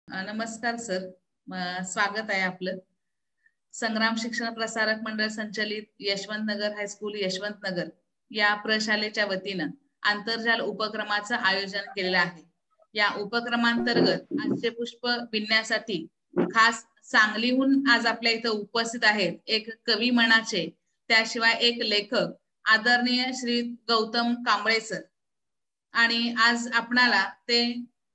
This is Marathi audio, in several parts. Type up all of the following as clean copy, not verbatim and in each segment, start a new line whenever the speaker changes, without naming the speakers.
नमस्कार सर. स्वागत आहे आपलं. संग्राम शिक्षण प्रसारक मंडळ संचलित यशवंतनगर हायस्कूल यशवंतनगर या प्रशालेच्या वतीनं आंतरजाल उपक्रमाचं आयोजन केलेलं आहे. या उपक्रमांतर्गत आजचे पुष्प विणण्यासाठी खास सांगलीहून आज आपल्या इथं उपस्थित आहेत एक कवी मनाचे, त्याशिवाय एक लेखक आदरणीय श्री गौतम कांबळे सर. आणि आज आपणाला ते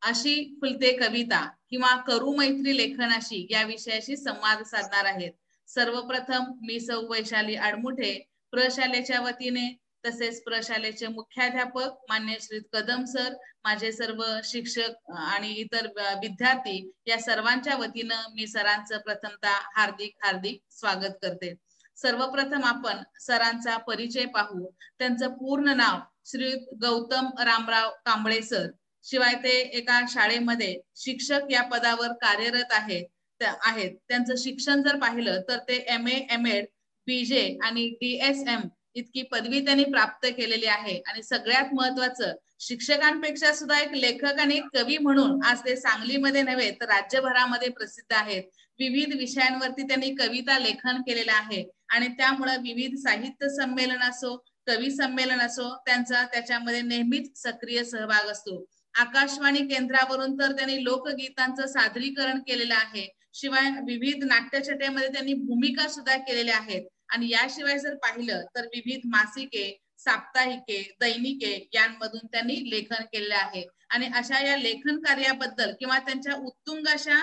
अशी फुलते कविता किंवा करू मैत्री लेखनाशी या विषयाशी संवाद साधणार आहेत. सर्वप्रथम मी सौ वैशाली आडमुठे प्रशालेच्या वतीने, तसेच प्रशालेचे मुख्याध्यापक मान्य श्री कदम सर, माझे सर्व शिक्षक आणि इतर विद्यार्थी या सर्वांच्या वतीनं मी सरांचं प्रथमतः हार्दिक हार्दिक स्वागत करते. सर्वप्रथम आपण सरांचा परिचय पाहू. त्यांचं पूर्ण नाव श्री गौतम रामराव कांबळे सर. शिवाय ते एका शाळेमध्ये शिक्षक या पदावर कार्यरत आहेत. त्यांचं शिक्षण जर पाहिलं तर ते MA MEd BJ आणि DSM इतकी पदवी त्यांनी प्राप्त केलेली आहे. आणि सगळ्यात महत्वाचं, शिक्षकांपेक्षा सुद्धा एक लेखक आणि एक कवी म्हणून आज ते सांगलीमध्ये नव्हे तर राज्यभरामध्ये प्रसिद्ध आहेत. विविध विषयांवरती त्यांनी कविता लेखन केलेलं आहे आणि त्यामुळे विविध साहित्य संमेलन असो, कवी संमेलन असो, त्यांचा त्याच्यामध्ये नेहमीच सक्रिय सहभाग असतो. आकाशवाणी केंद्रावरून तर त्यांनी लोकगीतांचं सादरीकरण केलेलं आहे. शिवाय विविध नाट्यछटेमध्ये त्यांनी भूमिका सुद्धा केलेल्या आहेत. आणि याशिवाय जर पाहिलं तर विविध मासिके, साप्ताहिके, दैनिके यांमधून त्यांनी लेखन केलेले आहे. आणि अशा या लेखन कार्याबद्दल किंवा त्यांच्या उत्तुंग अशा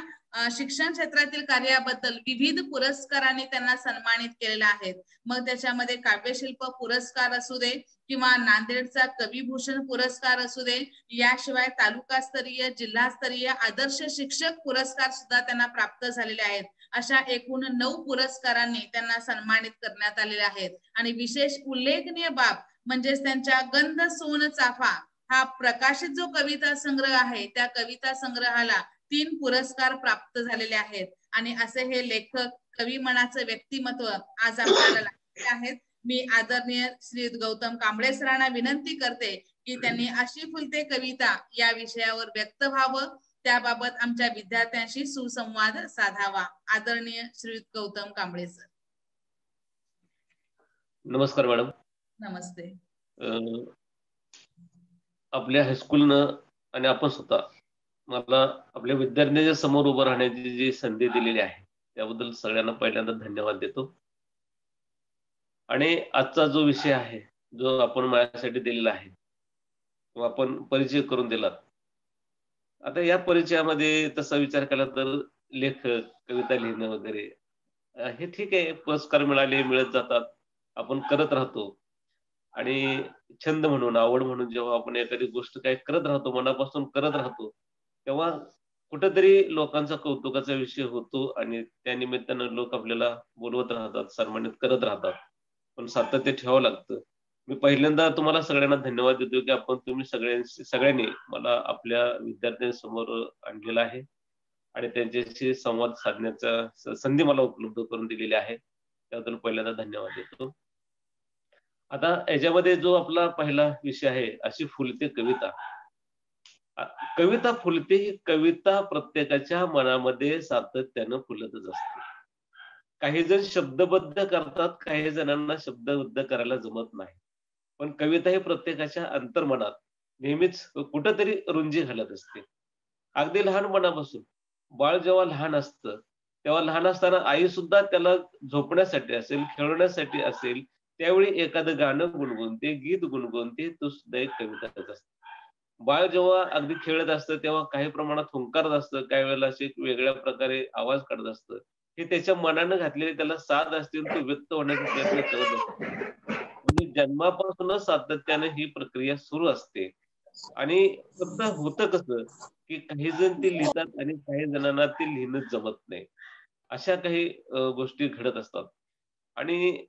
शिक्षण क्षेत्रातील कार्याबद्दल विविध पुरस्कारांनी त्यांना सन्मानित केलेले आहेत. मग त्याच्यामध्ये काव्यशिल्प पुरस्कार असू दे किंवा नांदेडचा कविभूषण पुरस्कार असू दे, याशिवाय तालुकास्तरीय, जिल्हास्तरीय आदर्श शिक्षक पुरस्कार सुद्धा त्यांना प्राप्त झालेले आहेत. अशा एकूण 9 पुरस्कारांनी त्यांना सन्मानित करण्यात आलेले आहेत. आणि विशेष उल्लेखनीय बाब म्हणजे त्यांच्या गंध सोन चाफा हा प्रकाशित जो कविता संग्रह आहे, त्या कविता संग्रहाला 3 पुरस्कार प्राप्त झालेले आहेत. आणि असे हे लेखक, कवी मनाचं व्यक्तिमत्व आज आपल्याला लागले आहेत. मी आदरणीय श्री गौतम कांबळे सरांना विनंती करते की त्यांनी अशी फुलते कविता या विषयावर व्यक्त व्हावं, त्याबाबत आमच्या विद्यार्थ्यांशी सुसंवाद साधावा. आदरणीय श्री गौतम कांबळे सर.
नमस्कार मॅडम.
नमस्ते.
आपल्या हायस्कूलनं आणि आपण स्वतः मला आपल्या विद्यार्थ्यांच्या समोर उभं राहण्याची जी संधी दिलेली आहे त्याबद्दल सगळ्यांना पहिल्यांदा धन्यवाद देतो. आणि आजचा जो विषय आहे, जो आपण माझ्यासाठी दिलेला आहे, तो आपण परिचय करून दिलात. आता या परिचयामध्ये तसा विचार केला तर लेखक, कविता लिहिणं वगैरे हे ठीक आहे, पुरस्कार मिळाले, मिळत जातात, आपण करत राहतो. आणि छंद म्हणून, आवड म्हणून जेव्हा आपण एखादी गोष्ट काय करत राहतो, मनापासून करत राहतो, तेव्हा कुठेतरी लोकांचा कौतुकाचा विषय होतो आणि त्या निमित्तानं लोक आपल्याला बोलवत राहतात, सन्मानित करत राहतात. पण सातत्य ठेवावं लागतं. मी पहिल्यांदा तुम्हाला सगळ्यांना धन्यवाद देतो की तुम्ही सगळ्यांनी मला आपल्या विद्यार्थ्यांसमोर आणलेलं आहे आणि त्यांच्याशी संवाद साधण्याचा संधी मला उपलब्ध करून दिलेली आहे. त्याबद्दल पहिल्यांदा धन्यवाद देतो. आता याच्यामध्ये जो आपला पहिला विषय आहे, अशी फुलते कविता. कविता फुलते ही कविता प्रत्येकाच्या मनामध्ये सातत्यानं फुलतच असते. काही जण शब्दबद्ध करतात, काही जणांना शब्दबद्ध करायला जमत नाही. पण कविता ही प्रत्येकाच्या अंतर्मनात नेहमीच कुठंतरी रुंजी घालत असते. अगदी लहानपणापासून बाळ जेव्हा लहान असतं तेव्हा लहान असताना आई सुद्धा त्याला झोपण्यासाठी असेल, खेळण्यासाठी असेल, त्यावेळी एखादं गाणं गुणगुणते, गीत गुणगुणते, तो सुद्धा एक कविताच असते. बाळ जेव्हा अगदी खेळत असतं तेव्हा काही प्रमाणात हुंकारत असतं, काही वेळेला असे वेगळ्या प्रकारे आवाज काढत असतं. हे त्याच्या मनानं घातलेले त्याला साथ असतील, तो व्यक्त होण्याचा प्रयत्न करत असतो. म्हणजे जन्मापासूनच सातत्याने ही प्रक्रिया सुरू असते. आणि फक्त होतं कसं की काही जण ते लिहितात आणि काही जणांना ते लिहिणं जमत नाही. अशा काही गोष्टी घडत असतात. आणि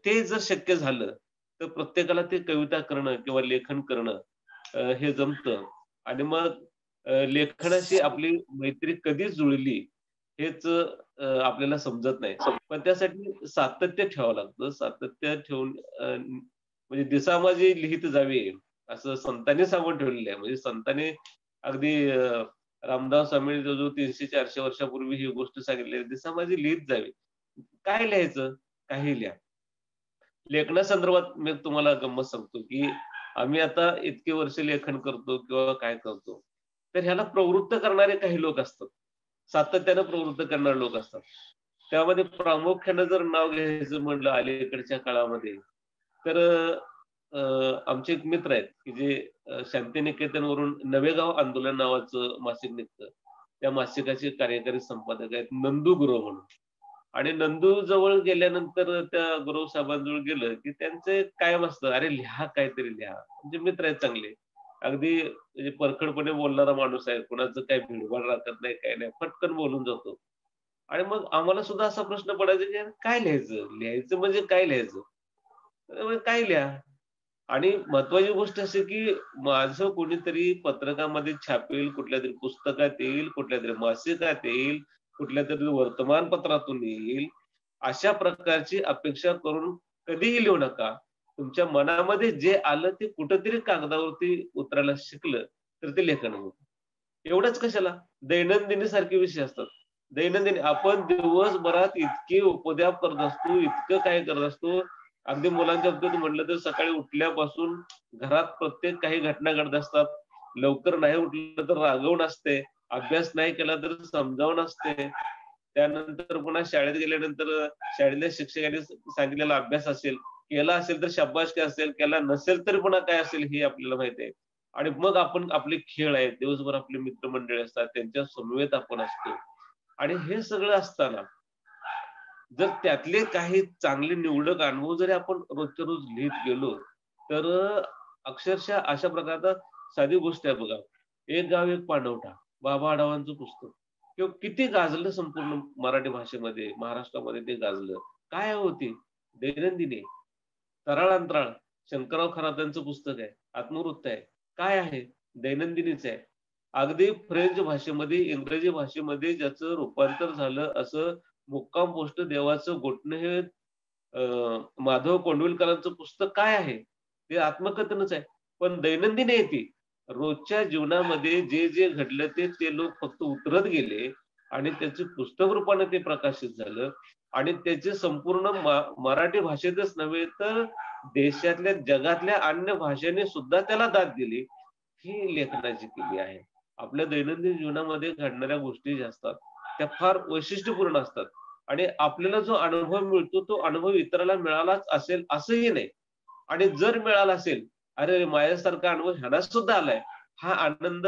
ते जर शक्य झालं तर प्रत्येकाला ते कविता करणं किंवा लेखन करणं हे जमतं. आणि मग लेखनाशी आपली मैत्री कधी जुळली हेच आपल्याला समजत नाही. पण त्यासाठी सातत्य ठेवावं लागतं. सातत्य ठेवून म्हणजे दिसामाजी लिहित जावे असं संतांनी सांगून ठेवलेलं आहे. म्हणजे संतांनी अगदी रामदास स्वामींनी जवळजवळ 300-400 वर्षापूर्वी ही गोष्ट सांगितली, ती समाजात लिहित जावी. काय लिहायचं? काही लिहा. लेखनासंदर्भात मी तुम्हाला गंमत सांगतो, की आम्ही आता इतके वर्ष लेखन करतो किंवा काय करतो, तर ह्याला प्रवृत्त करणारे काही लोक असतात. सातत्यानं प्रवृत्त करणारे लोक असतात. त्यामध्ये प्रामुख्यानं जर नाव घ्यायचं म्हणलं अलीकडच्या काळामध्ये, तर आमचे एक मित्र आहेत, की जे शांतिनिकेतनवरून नवेगाव आंदोलन नावाचं मासिक निघतं. त्या मासिकाचे कार्यकारी संपादक आहेत नंदू गुरव म्हणून. आणि नंदू जवळ गेल्यानंतर त्या गुरव साहेबांजवळ गेलं, की त्यांचं एक कायम असतं, "अरे लिहा, काहीतरी लिहा." म्हणजे मित्र आहेत चांगले. अगदी म्हणजे परखडपणे बोलणारा माणूस आहे. कुणाचं काही भिडभाड राखत नाही, काही नाही. पटकन बोलून जातो. आणि मग आम्हाला सुद्धा असा प्रश्न पडायचा, की यार काय लिहायचं? लिहायचं म्हणजे काय लिहायचं? काय लिहा? आणि महत्वाची गोष्ट अशी, की माझं कोणीतरी पत्रकामध्ये छापेल, कुठल्यातरी पुस्तकात येईल, कुठल्यातरी मासिकात येईल, कुठल्यातरी वर्तमानपत्रातून येईल, अशा प्रकारची अपेक्षा करून कधीही लिहू नका. तुमच्या मनामध्ये जे आलं ते कुठेतरी कागदावरती उतरायला शिकलं, तर ते लेखन होतं. एवढंच कशाला? दैनंदिनी सारखे विषय असतात. दैनंदिनी आपण दिवसभरात इतके उपद्व्याप करत असतो, इतकं काय करत असतो. अगदी मुलांच्या बाबतीत म्हटलं तर सकाळी उठल्यापासून घरात प्रत्येक काही घटना घडत असतात. लवकर नाही उठलं तर रागवण असते. अभ्यास नाही केला तर समजावून असते. त्यानंतर पुन्हा शाळेत गेल्यानंतर शाळेतल्या शिक्षकांनी सांगितलेला अभ्यास असेल, केला असेल तर शाबासकी असेल, केला नसेल तरी पुन्हा काय असेल हे आपल्याला माहिती आहे. आणि मग आपण आपले खेळ आहेत, दिवसभर आपले मित्रमंडळी असतात, त्यांच्या समवेत आपण असतो. आणि हे सगळं असताना जर त्यातले काही चांगले निवडक अनुभव जरी आपण रोजच्या रोज लिहित गेलो, तर अक्षरशः अशा प्रकारचा साधी गोष्ट आहे बघा. एक गाव एक पाणवठा, बाबा आढावांचं पुस्तक. किंवा किती गाजलं संपूर्ण मराठी भाषेमध्ये, महाराष्ट्रामध्ये ते गाजलं. काय होती? दैनंदिनी, तराळ-अंतराळ, शंकरराव खरातांचं पुस्तक आहे, आत्मवृत्त आहे. काय आहे? दैनंदिनीच आहे. अगदी फ्रेंच भाषेमध्ये, इंग्रजी भाषेमध्ये ज्याचं रूपांतर झालं असं मुक्काम पोस्ट देवाचं घोटणं हे माधव कोंडविलकरांचं पुस्तक काय आहे? ते आत्मकथनच आहे. पण दैनंदिन आहे ती. रोजच्या जीवनामध्ये जे जे घडलं ते लोक फक्त उतरत गेले आणि त्याचं पुस्तक रूपाने ते प्रकाशित झालं आणि त्याचे संपूर्ण मराठी भाषेतच नव्हे तर देशातल्या, जगातल्या अन्य भाषेने सुद्धा त्याला दाद दिली. ही लेखनाची केली आहे. आपल्या दैनंदिन जीवनामध्ये घडणाऱ्या गोष्टी ज्या असतात, त्या फार वैशिष्ट्यपूर्ण असतात. आणि आपल्याला जो अनुभव मिळतो, तो अनुभव इतराला मिळालाच असेल असंही नाही. आणि जर मिळाला असेल, अरे माझ्यासारखा अनुभव ह्याला सुद्धा आलाय, हा आनंद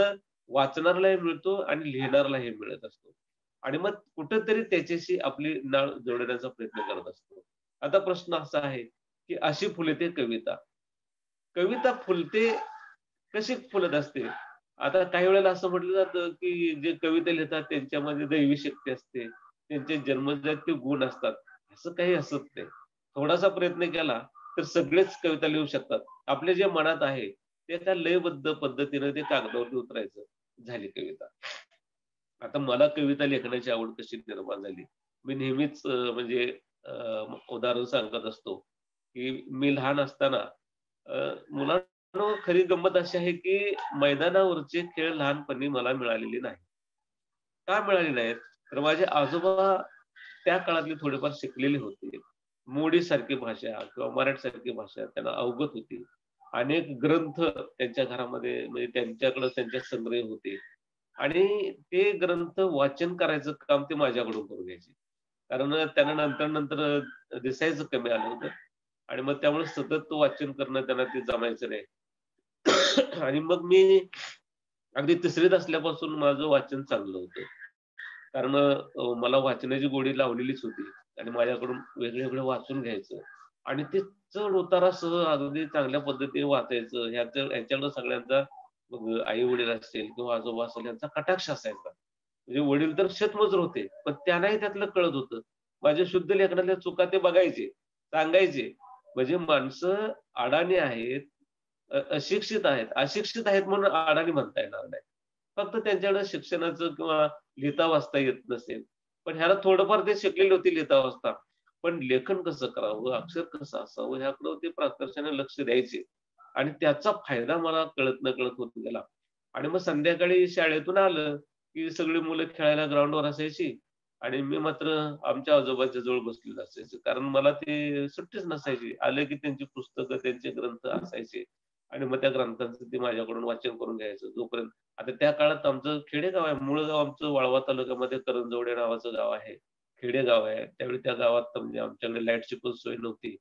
वाचणाऱ्यालाही मिळतो आणि लिहिणाऱ्यालाही मिळत असतो. आणि मग कुठेतरी त्याच्याशी आपली नाळ जोडण्याचा प्रयत्न करत असतो. आता प्रश्न असा आहे, की अशी फुलते कविता. कविता फुलते, कशी फुलत असते? आता काही वेळेला असं म्हटलं जातं, की जे कविता लिहितात त्यांच्यामध्ये दैवी शक्ती असते. त्यांचे जन्मजात ते गुण असतात. असं काही असत नाही. थोडासा प्रयत्न केला, तर सगळेच कविता लिहू शकतात. आपल्या जे मनात आहे, ते एका लयबद्ध पद्धतीनं ते कागदावरती उतरायचं. झाली कविता. आता मला कविता लेखनाची आवड कशी निर्माण झाली? मी नेहमीच म्हणजे उदाहरण सांगत असतो, की मी लहान असताना मुलांनो खरी गंमत अशी आहे, की मैदानावरचे खेळ लहानपणी मला मिळालेले नाही. का मिळाले नाहीत? तर माझे आजोबा त्या काळातले थोडेफार शिकलेले होते. मोडीसारखी भाषा किंवा मराठीसारखी भाषा त्यांना अवगत होती. अनेक ग्रंथ त्यांच्या घरामध्ये म्हणजे त्यांच्याकडे त्यांच्या संग्रही होते. आणि ते ग्रंथ वाचन करायचं काम ते माझ्याकडून करून घ्यायचे. कारण त्यांना नंतर दिसायचं कमी आलं होतं आणि मग त्यामुळे सतत वाचन करणं त्यांना ते जमायचं नाही. आणि मग मी अगदी 3रीत असल्यापासून माझं वाचन चांगलं होतं. कारण मला वाचनाची गोडी लावलेलीच होती आणि माझ्याकडून वेगळं-वेगळं वाचून घ्यायचं आणि ते चढ उतारासह अगदी चांगल्या पद्धतीने वाचायचं. ह्याच्याकडे सगळ्यांचा मग आई-वडील असतील किंवा आजोबा असेल यांचा कटाक्ष असायचा. म्हणजे वडील तर शेतमजूर होते, पण त्यांनाही त्यातलं कळत होतं. माझ्या शुद्ध लेखनातल्या चुका ते बघायचे, सांगायचे. म्हणजे माणसं अडाणी आहेत, अशिक्षित आहेत. अशिक्षित आहेत म्हणून अडाणी म्हणता येणार नाही. फक्त त्यांच्याकडे शिक्षणाचं किंवा लिहिता वाचता येत नसेल. पण ह्याला थोडंफार ते शिकलेले होते लिहिता वाचता. पण लेखन कसं करावं, अक्षर कसं असावं ह्याकडं ते प्राकर्षाने लक्ष द्यायचे. आणि त्याचा फायदा मला कळत नकळत होत गेला. आणि मग संध्याकाळी शाळेतून आलं, की सगळी मुलं खेळायला ग्राउंडवर असायची आणि मी मात्र आमच्या आजोबांच्या जवळ बसलेलो असायचो. कारण मला ते सुट्टीच नसायची. आले की त्यांची पुस्तकं, त्यांचे ग्रंथ असायचे आणि मग त्या ग्रंथांचं ते माझ्याकडून वाचन करून घ्यायचं. जोपर्यंत आता त्या काळात आमचं खेडेगाव आहे. मूळ गाव आमचं वाळवा तालुक्यामध्ये करंजवडे नावाचं गाव आहे. खेडेगाव आहे. त्यावेळी त्या गावात म्हणजे आमच्याकडे लाईटची पण सोय नव्हती.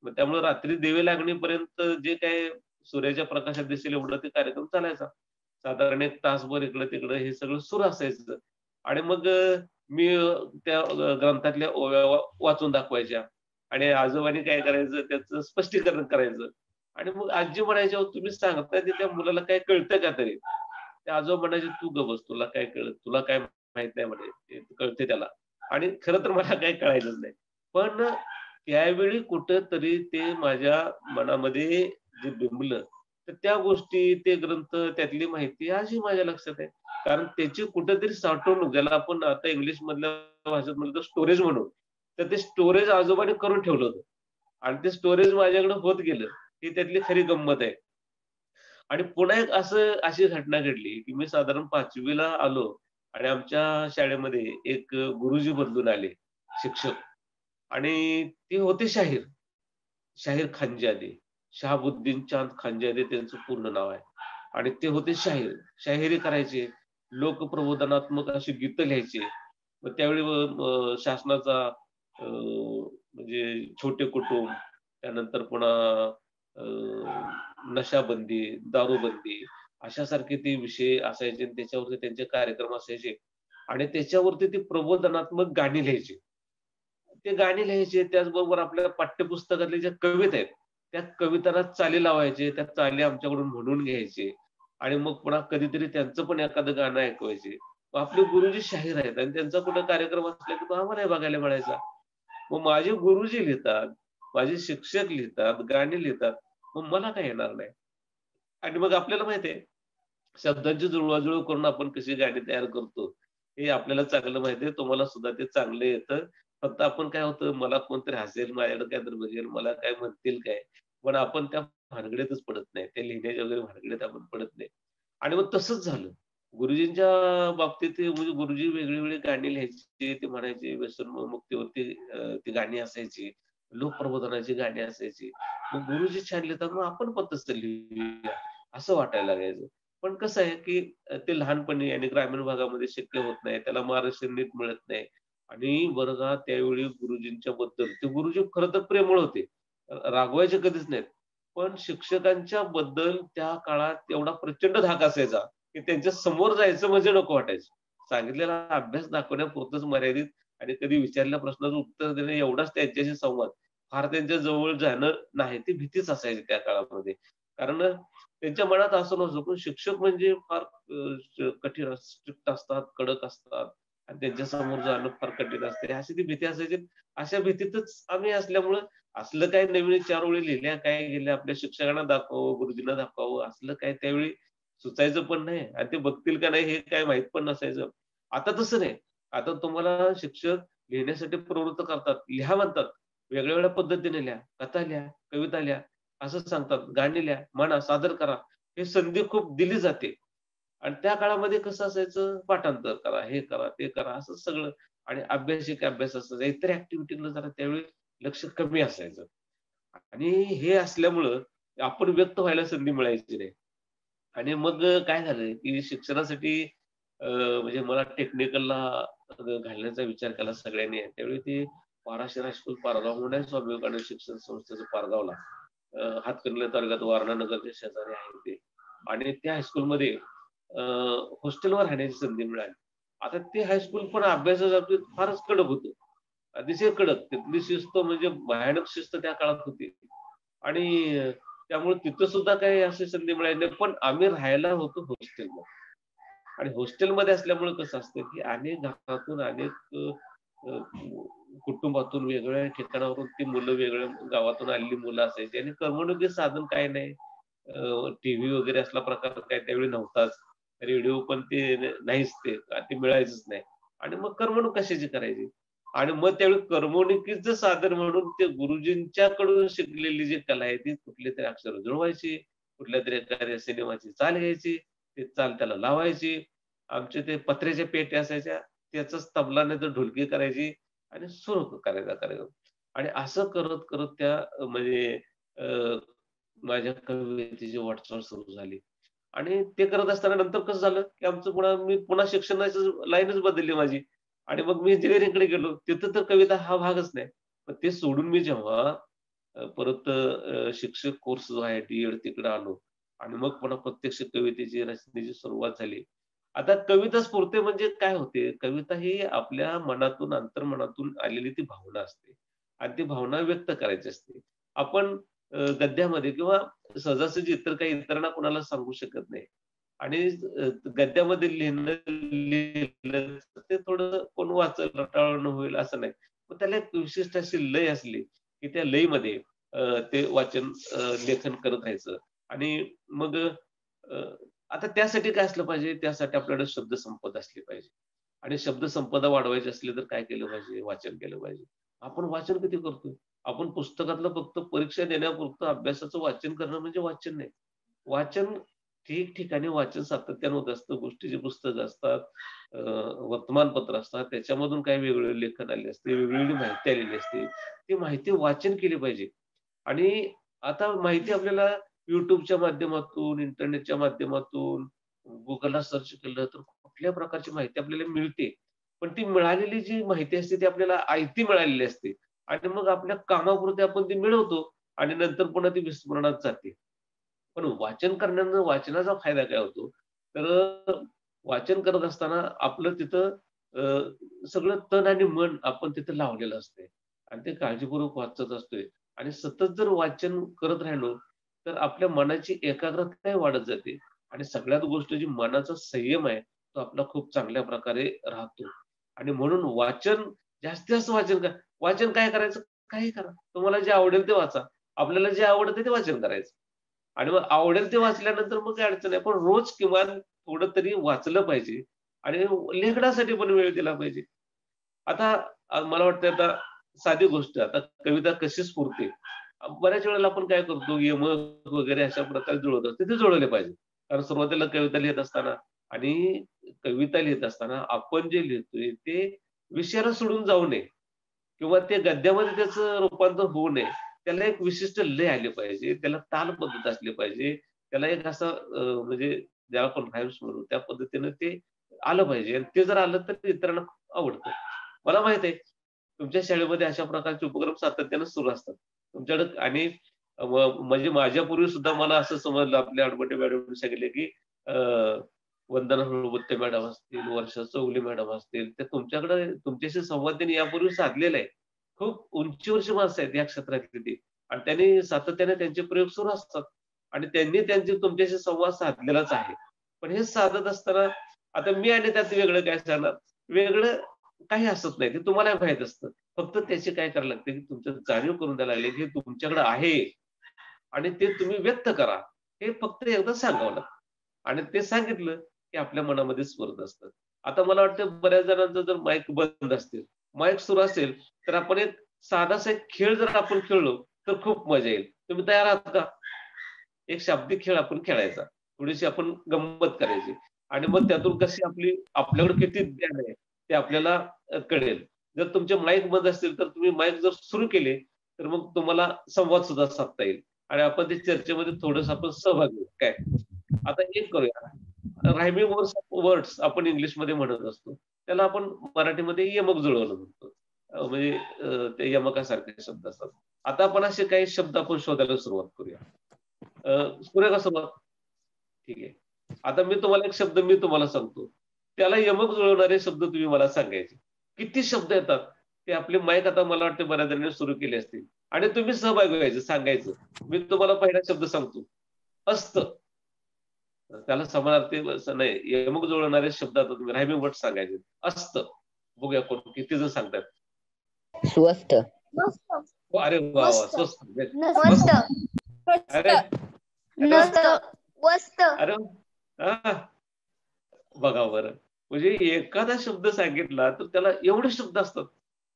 मग त्यामुळे रात्री दिवे लागणीपर्यंत जे काही सूर्याच्या प्रकाशात दिसेल एवढं ते कार्यक्रम चालायचा. साधारण 1 तासभर इकडं-तिकडं हे सगळं सुरू असायचं. आणि मग मी त्या ग्रंथातल्या ओव्या वाचून दाखवायच्या आणि आजोबांनी काय करायचं त्याचं स्पष्टीकरण करायचं. आणि मग आजी म्हणायची, "अहो तुम्ही सांगताय ते त्या मुलाला काय कळतं का तरी?" ते आजोबा म्हणायचे, "तू गप्प बस, तुला काय कळत? तुला काय माहित नाही म्हणे, ते कळते त्याला." आणि खरं तर मला काही कळायचंच नाही. पण त्यावेळी कुठेतरी ते माझ्या मनामध्ये जे बिंबलं, तर त्या गोष्टी, ते ग्रंथ, त्यातली माहिती आजही माझ्या लक्षात आहे. कारण त्याची कुठेतरी साठवणूक, ज्याला आपण आता इंग्लिशमधल्या भाषेत म्हणतो स्टोरेज म्हणू, तर ते स्टोरेज आजोबांनी करून ठेवलं होतं आणि ते स्टोरेज माझ्याकडे होत गेलं. ही त्यातली खरी गंमत आहे. आणि पुन्हा एक अशी घटना घडली, की मी साधारण 5वी ला आलो आणि आमच्या शाळेमध्ये एक गुरुजी बदलून आले, शिक्षक. आणि ते होते शाहीर. शाहीर खांजादे. शहाबुद्दीन चांद खांजादे त्यांचं पूर्ण नाव आहे. आणि ते होते शाहीर. शाहिरी करायचे. लोकप्रबोधनात्मक अशी गीतं लिहायचे. मग त्यावेळी शासनाचा म्हणजे छोटे कुटुंब, त्यानंतर पुन्हा अ, नशाबंदी, दारूबंदी अशासारखे ते विषय असायचे आणि त्याच्यावरती त्यांचे कार्यक्रम असायचे आणि त्याच्यावरती ते प्रबोधनात्मक गाणी लिहायचे. ते गाणी लिहायचे त्याचबरोबर आपल्या पाठ्यपुस्तकातल्या ज्या कविता आहेत, त्या कवितांना चाली लावायचे, त्या चाली आमच्याकडून म्हणून घ्यायचे आणि मग पुन्हा कधीतरी त्यांचं पण एखादं गाणं ऐकवायचे. मग आपले गुरुजी शाहीर आहेत आणि त्यांचा कुठं कार्यक्रम असला की तो आम्हालाही बघायला मिळायचा. मग माझे गुरुजी लिहितात, माझे शिक्षक लिहितात, गाणी लिहितात. मग मला काय येणार नाही? आणि मग आपल्याला माहिती आहे, शब्दांची जुळवाजुळव करून आपण कशी गाणी तयार करतो, हे आपल्याला चांगलं माहिती आहे. तुम्हाला सुद्धा ते चांगलं येतं. फक्त आपण काय होतं, मला कोणतरी हसेल, माझ्याकडे काहीतरी बघेल, मला काय म्हणतील काय? पण आपण त्या भानगडीतच पडत नाही. त्या लिहिण्याच्या वगैरे भानगडीत आपण पडत नाही. आणि मग तसंच झालं. गुरुजींच्या बाबतीत ते म्हणजे गुरुजी वेगळी-वेगळी गाणी लिहायचे. ते म्हणायचे व्यसनमुक्तीवरती ती गाणी असायची. लोकप्रबोधनाची गाणी असायची. मग गुरुजी छान लिहितात, मग आपण पण तसं लिहूया, असं वाटायला लागायचं. पण कसं आहे, की ते लहानपणी आणि ग्रामीण भागामध्ये शक्य होत नाही. त्याला मार्गदर्शन नीट मिळत नाही. आणि वर्गात त्यावेळी गुरुजींच्या बद्दल ते गुरुजी खरं तर प्रेमळ होते. रागवायचे कधीच नाहीत. पण शिक्षकांच्या बद्दल त्या काळात एवढा प्रचंड धाक असायचा, की त्यांच्या समोर जायचं म्हणजे नको वाटायचं. सांगितलेला अभ्यास दाखवण्यापुरतंच मर्यादित आणि कधी विचारलेल्या प्रश्नाचं उत्तर देणे एवढाच त्यांच्याशी संवाद. फार त्यांच्या जवळ जाणं नाही. ती भीतीच असायची त्या काळामध्ये. कारण त्यांच्या मनात असं नव्हतं, पण शिक्षक म्हणजे फार कठीण स्ट्रिक्ट असतात, कडक असतात आणि त्यांच्या समोर जाणं फार कठीण असते. अशी ती भीती असायची. अशा भीतीतच आम्ही असल्यामुळं असलं काही नवीन 4 ओळी लिहिल्या, काय गेल्या आपल्या शिक्षकांना दाखवावं, गुरुजींना दाखवावं, असलं काही त्यावेळी सुचायचं पण नाही आणि ते बघतील का नाही हे काही माहीत पण नसायचं. आता तसं नाही. आता तुम्हाला शिक्षक लिहिण्यासाठी प्रवृत्त करतात. लिहा म्हणतात. वेगळ्या-वेगळ्या पद्धतीने लिहा. कथा लिहा, कविता लिहा, असं सांगतात. गाणी लिहा, म्हणा, सादर करा. ही संधी खूप दिली जाते. आणि त्या काळामध्ये कसं असायचं, पाठांतर करा, हे करा, ते करा, असं सगळं आणि अभ्यासिक अभ्यास असायचा. इतर ॲक्टिव्हिटीला जरा त्यावेळी लक्ष कमी असायचं. आणि हे असल्यामुळं आपण व्यक्त व्हायला संधी मिळायची नाही. आणि मग काय झालं, की शिक्षणासाठी म्हणजे मला टेक्निकलला घालण्याचा विचार केला सगळ्यांनी. त्यावेळी ते पाराशर हायस्कूल पारगाव म्हणून आहे स्वामी विवेकानंद शिक्षण संस्थेचं पारगावला. हातकणंगले तालुक्यात वारणा नगरच्या शेजारी आहे ते. आणि त्या हायस्कूलमध्ये हॉस्टेलवर राहण्याची संधी मिळाली. आता ते हायस्कूल पण अभ्यासाच्या बाबतीत फारच कडक होतं. अतिशय कडक. तिथली शिस्त म्हणजे भयानक शिस्त त्या काळात होती. आणि त्यामुळे तिथं सुद्धा काही अशी संधी मिळाली नाही. पण आम्ही राहायला होतो हॉस्टेलमध्ये. आणि हॉस्टेलमध्ये असल्यामुळे कसं असतं, की अनेक घरातून, अनेक अ, कुटुंबातून, वेगवेगळ्या ठिकाणावरून ती मुलं, वेगळ्या गावातून आलेली मुलं असायची आणि करमणुकीचं साधन काही नाही. टीव्ही वगैरे असला प्रकार काही त्यावेळी नव्हताच. रेडिओ पण ते नाहीच ते. ते मिळायचंच नाही. आणि मग करमणूक कशाची करायची? आणि मग त्यावेळी करमणुकीचं साधन म्हणून ते गुरुजींच्याकडून शिकलेली जी कला आहे, ती कुठलीतरी अक्षरं जुळवायची, कुठल्यातरी एखाद्या सिनेमाची चाल घ्यायची, ती चाल त्याला लावायची आमचे ते पत्र्याच्या पेट्या असायच्या, त्याचाच तबला नाही तर ढोलकी करायची आणि सुरू करायचा कार्यक्रम. आणि असं करत करत त्या म्हणजे माझ्या कवितेची वाटचाल सुरू झाली. आणि ते करत असताना नंतर कसं झालं, की मी पुन्हा शिक्षणाची लाईनच बदलली माझी. आणि मग मी इंजिनिअरिंगकडे गेलो. तिथं तर कविता हा भागच नाही. पण ते सोडून मी जेव्हा परत शिक्षक कोर्स जो आहे डी-एड तिकडे आलो आणि मग पुन्हा प्रत्यक्ष कवितेची रचनेची सुरुवात झाली. आता कविता स्फुरते म्हणजे काय होते? कविता ही आपल्या मनातून, अंतर्मनातून आलेली ती भावना असते आणि ती भावना व्यक्त करायची असते. आपण गद्यामध्ये किंवा सहजासहजी इतर काही इतरांना कोणाला सांगू शकत नाही. आणि गद्यामध्ये लिहिलं तर ते थोडं कोण वाचल, रटाळवाणं होईल असं नाही. पण त्याला एक विशिष्ट अशी लय असली, की त्या लयमध्ये ते वाचन लेखन करत राहायचं. आणि मग आता त्यासाठी काय असलं पाहिजे? त्यासाठी आपल्याकडे शब्दसंपदा असली पाहिजे. आणि शब्दसंपदा वाढवायची असली तर काय केलं पाहिजे? वाचन केलं पाहिजे. आपण वाचन किती करतोय? आपण पुस्तकातलं फक्त परीक्षा देण्यापुरतं अभ्यासाचं वाचन करणं म्हणजे वाचन नाही. वाचन ठिकठिकाणी वाचन सातत्यानं होत असतं. गोष्टीची पुस्तकं असतात, वर्तमानपत्र असतात. त्याच्यामधून काही वेगवेगळे लेखन आले असते, वेगवेगळी माहिती आलेली असते. ती माहिती वाचन केली पाहिजे. आणि आता माहिती आपल्याला YouTubeच्या माध्यमातून, इंटरनेटच्या माध्यमातून, Googleला सर्च केलं तर कुठल्या प्रकारची माहिती आपल्याला मिळते. पण ती मिळालेली जी माहिती असते ती आपल्याला आयती मिळालेली असते. आणि मग आपल्या कामापुरती आपण ती मिळवतो आणि नंतर पुन्हा ती विस्मरणात जाते. पण वाचन करण्यानं वाचनाचा फायदा काय होतो? तर वाचन करत असताना आपलं तिथं सगळं तन आणि मन आपण तिथं लावलेलं असतंय आणि ते काळजीपूर्वक वाचत असतोय आणि सतत जर वाचन करत राहिलो, तर आपल्या मनाची एकाग्रताही वाढत जाते आणि सगळ्यात गोष्ट जी मनाचा संयम आहे, तो आपला खूप चांगल्या प्रकारे राहतो. आणि म्हणून वाचन, जास्तीत जास्त वाचन करा. वाचन काय करायचं? काही करा. तुम्हाला जे आवडेल ते वाचा. आपल्याला जे आवडतं ते वाचन करायचं. आणि मग आवडेल ते वाचल्यानंतर मग काही अडचण नाही. पण रोज किमान थोडं तरी वाचलं पाहिजे आणि लेखनासाठी पण वेळ दिला पाहिजे. आता मला वाटतं आता साधी गोष्ट आता कविता कशी स्फुरते. बऱ्याच वेळेला आपण काय करतो यमक वगैरे अशा प्रकारे जुळवत असतो. ते जुळवले पाहिजे. कारण सुरुवातीला कविता लिहित असताना आणि कविता लिहित असताना आपण जे लिहितोय ते विषयाला सोडून जाऊ नये किंवा ते गद्यामध्ये त्याचं रूपांतर होऊ नये. त्याला एक विशिष्ट लय आली पाहिजे. त्याला ताल पद्धत असली पाहिजे. त्याला एक असं म्हणजे ज्याला आपण राईम्स म्हणू त्या पद्धतीनं ते आलं पाहिजे आणि ते जर आलं तर इतरांना खूप आवडतं. मला माहित आहे तुमच्या शाळेमध्ये अशा प्रकारचे उपक्रम सातत्यानं सुरू असतात. तुमच्याकडे आणि म्हणजे माझ्यापूर्वी सुद्धा मला असं समजलं आपल्या अडबटे मॅडमनी सांगितले, की वंदना हळबत्ते मॅडम असतील, वर्षा चौगुले मॅडम असतील, ते तुमच्याकडे तुमच्याशी संवाद त्यांनी यापूर्वी साधलेला आहे. खूप उंचीवरची माणसं आहेत या क्षेत्रातली ती आणि त्यांनी सातत्याने त्यांचे प्रयोग सुरू असतात आणि त्यांनी त्यांचे तुमच्याशी संवाद साधलेलाच आहे. पण हे साधत असताना आता मी आणि त्यात वेगळं काय सांगणार? वेगळं काही असत नाही. ते तुम्हाला माहीत असतं. फक्त त्याची काय करायला लागते, की तुमचं जाणीव करून द्यायला लागली, की तुमच्याकडे आहे आणि ते तुम्ही व्यक्त करा. हे फक्त एकदा सांगावं लागतं. आणि ते सांगितलं, की आपल्या मनामध्ये स्फुरत असतं. आता मला वाटतं बऱ्याच जणांचं जर माईक बंद असतील, माईक सुरू असेल, तर आपण एक साधासा एक खेळ जर आपण खेळलो, तर खूप मजा येईल. तुम्ही तयार आहात का? एक शाब्दिक खेळ आपण खेळायचा. थोडीशी आपण गंमत करायची आणि मग त्यातून कशी आपल्याकडे किती ज्ञान आहे, ते आपल्याला कळेल. जर तुमचे माईक बंद असतील, तर तुम्ही माईक जर सुरू केले, तर मग तुम्हाला संवाद सुद्धा साधता येईल आणि आपण त्या चर्चेमध्ये थोडंसं आपण सहभागी होऊ. काय? आता एक करूया. रायमिंग वर्ड्स आपण इंग्लिशमध्ये म्हणत असतो. त्याला आपण मराठीमध्ये यमक जुळवलं म्हणतो. म्हणजे ते यमकासारखे शब्द असतात. आता आपण असे काही शब्द आपण शोधायला सुरुवात करूया. करूया का सुरुवात? ठीक आहे. आता मी तुम्हाला सांगतो. त्याला यमक जुळवणारे शब्द तुम्ही मला सांगायचे. किती शब्द येतात? ते आपले माईक आता मला वाटतं बऱ्याच जणांनी सुरू केले असतील आणि तुम्ही सहभागी व्हायचं, सांगायचं. मी तुम्हाला पहिला शब्द सांगतो. असतं. त्याला समानार्थी असं नाही. यमक जुळवणारे शब्द आता तुम्ही रायमिंग वर्ड सांगायचे. असतं. बघूया कोण किती जण सांगतात.
स्वस्त.
अरे वाह! वाह! स्वस्त.
मस्त.
अरे
मस्त. वस्त.
अरे हां. बघा बरं. म्हणजे एखादा शब्द सांगितला तर त्याला एवढे शब्द असतात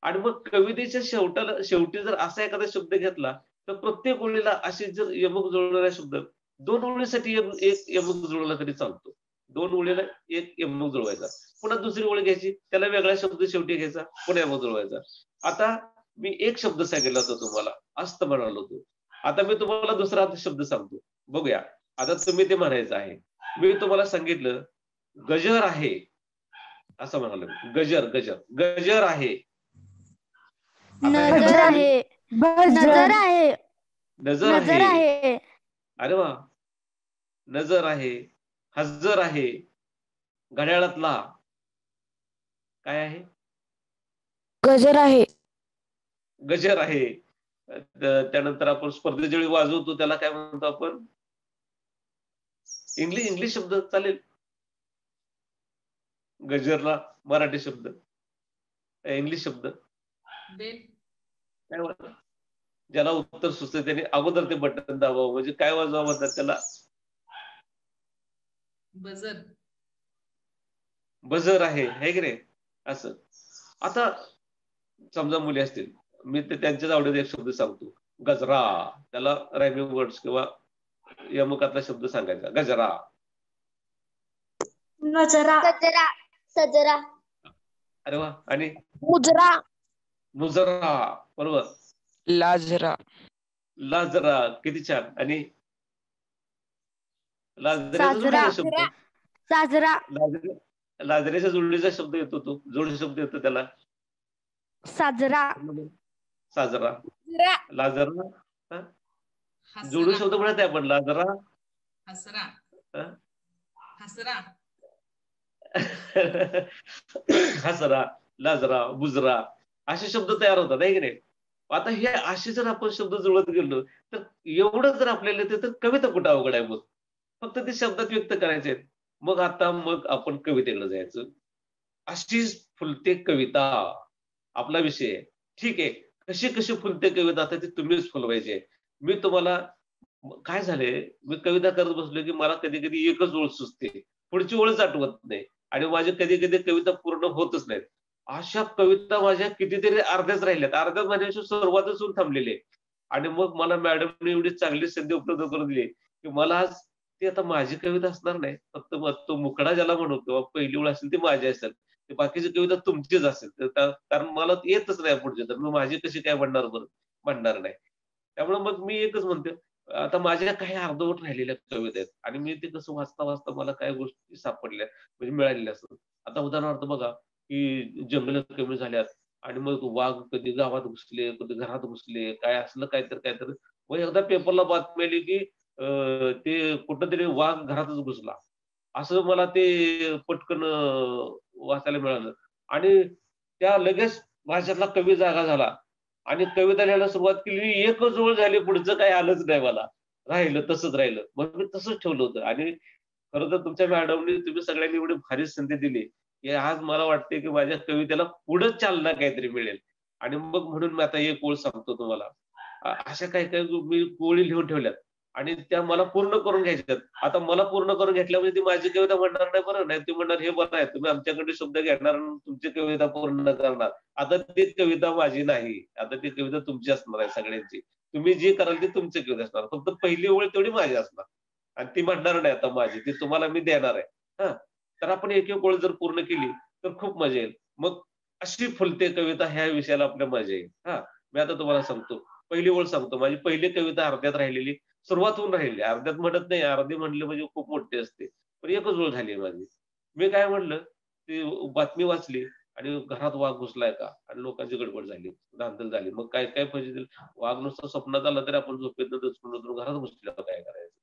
आणि मग कवितेच्या शेवटी जर असा एखादा शब्द घेतला तर प्रत्येक ओळीला असे जर यमक जुळणारे शब्द 2 ओळीसाठी एक यमक जुळला तरी चालतो. 2 ओळीला एक यमक जुळवायचा, पुन्हा दुसरी ओळ घ्यायची, त्याला वेगळा शब्द शेवटी घ्यायचा, पुन्हा यमक जुळवायचा. आता मी एक शब्द सांगितला होता तुम्हाला, अस्त म्हणालो होतो. आता मी तुम्हाला दुसरा शब्द सांगतो, बघूया. आता तुम्ही ते म्हणायचं आहे. मी तुम्हाला सांगितलं गजर आहे असं म्हणालो. गजर गजर गजर आहे.
नजर आहे. नजर आहे.
नजर
नजर
आहे.
आहे.
अरे वा. नजर आहे, हजर आहे. घड्याळातला काय आहे?
गजर आहे.
गजर आहे. त्यानंतर आपण स्पर्धेच्या वेळी वाजवतो त्याला काय म्हणतो आपण? इंग्लिश शब्द चालेल. गजरला मराठी शब्द, इंग्लिश शब्द काय म्हणतात? ज्याला उत्तर सुचते त्याने अगोदर ते बटन दाबावं. म्हणजे काय वाजवा म्हणतात त्याला?
बजर.
बजर आहे की नाही? असं. आता समजा मुली असतील, मी ते त्यांच्याच आवडीचा एक शब्द सांगतो, गजरा. त्याला रायमिंग वर्ड्स किंवा यमकातला शब्द सांगायचा, गजरा.
नजरा. सजरा. सजरा.
अरे वा. आणि
मुजरा.
मुजरा. बरोबर.
लाजरा.
लाजरा. किती छान. आणि लाजऱ्याचा
साजरा.
जोडीचा शब्द,
साजरा.
लाजऱ्याच्या जोडीचा शब्द येतो, तो जोडी शब्द येतो त्याला
साजरा.
साजरा. लाजरा जोडू शब्द म्हणत आहे आपण. लाजरा,
हसरा. हसरा.
हसरा, लाजरा, बुजरा असे शब्द तयार होतात आहे की नाही? आता हे असे जर आपण शब्द जुळत गेलो तर एवढं जर आपल्याला येते तर कविता कुठं अवघड आहे? मग फक्त ते शब्दात व्यक्त करायचे आहेत. मग आपण कवितेकडे जायचं. अशी फुलते कविता आपला विषय आहे. ठीक आहे. कशी कशी फुलते कविता आता ती तुम्हीच फुलवायची. मी तुम्हाला काय झाले, मी कविता करत बसलो की मला कधी कधी एकच ओळ सुचते, पुढची ओळच आठवत नाही आणि माझी कधी कधी कविता पूर्ण होतच नाहीत. अशा कविता माझ्या कितीतरी अर्ध्याच राहिल्यात, अर्ध्याच माझ्याशी सुरुवातच होऊन थांबलेली आहे. आणि मग मला मॅडमने एवढी चांगली संधी उपलब्ध करून दिली की मला आज ती आता माझी कविता असणार नाही, फक्त तो मुकडा ज्याला म्हणू किंवा पहिली ओळ असेल ती माझी असेल, ती बाकीची कविता तुमचीच असेल. कारण मला येतच नाही पुढचे, तर मी माझी कशी काय म्हणणार? बरं म्हणणार नाही. त्यामुळे मग मी एकच म्हणतो, आता माझ्या काही अर्धवट राहिलेल्या कविता आहेत आणि मी ते कसं वाचता वाचता मला काही गोष्टी सापडल्या म्हणजे मिळालेल्या असतात. आता उदाहरणार्थ बघा की जंगल कमी झाल्यात आणि मग वाघ कधी गावात घुसले, कधी घरात घुसले, काय असलं काहीतरी. मग एकदा पेपरला बातमी आली की ते कुठंतरी वाघ घरातच घुसला, असं मला ते पटकन वाचायला मिळालं. आणि त्या लगेच माझ्यातला कवी जागा झाला आणि कविता लिहायला सुरुवात केली. एकच ओळ झाली, पुढचं काही आलंच नाही मला, राहिलं तसंच राहिलं. मग मी तसंच ठेवलं होतं. आणि खरं तर तुमच्या मॅडमने तुम्ही सगळ्यांनी एवढी भारी संधी दिली की आज मला वाटते की माझ्या कवितेला पुढे चालना काहीतरी मिळेल. आणि मग म्हणून मी आता एक ओळ सांगतो तुम्हाला. अशा काही मी ओळी लिहून ठेवल्यात आणि त्या मला पूर्ण करून घ्यायच्यात. आता मला पूर्ण करून घेतल्या म्हणजे ती माझी कविता म्हणणार नाही, बरं नाही, ती म्हणणार हे बरं आहे, तुम्ही आमच्याकडे शब्द घेणार आणि तुमची कविता पूर्ण करणार. आता ती कविता माझी नाही, आता ती कविता तुमची असणार आहे सगळ्यांची. तुम्ही जी कराल ती तुमची कविता असणार, फक्त पहिली ओळ तेवढी माझी असणार आणि ती म्हणणार नाही आता माझी, ती तुम्हाला मी देणार आहे. हा, तर आपण एक एक ओळ जर पूर्ण केली तर खूप मजा येईल. मग अशी फुलते कविता ह्या विषयाला आपल्या मजा येईल. हा, मी आता तुम्हाला सांगतो, पहिली ओळ सांगतो. माझी पहिली कविता अर्ध्यात राहिलेली, सुरुवात होऊन राहिली. अर्ध्यात म्हणत नाही, अर्धी म्हणलं म्हणजे खूप मोठी असते, पण एकच ओळ झाली माझी. मी काय म्हणलं, ती बातमी वाचली आणि घरात वाघ घुसलाय का, आणि लोकांची गडबड झाली, धांदल झाली. मग काय काय पाहिजे, वाघ नुसतं स्वप्नात आला तरी आपण झोपेत घरात घुसल्यावर काय करायचं.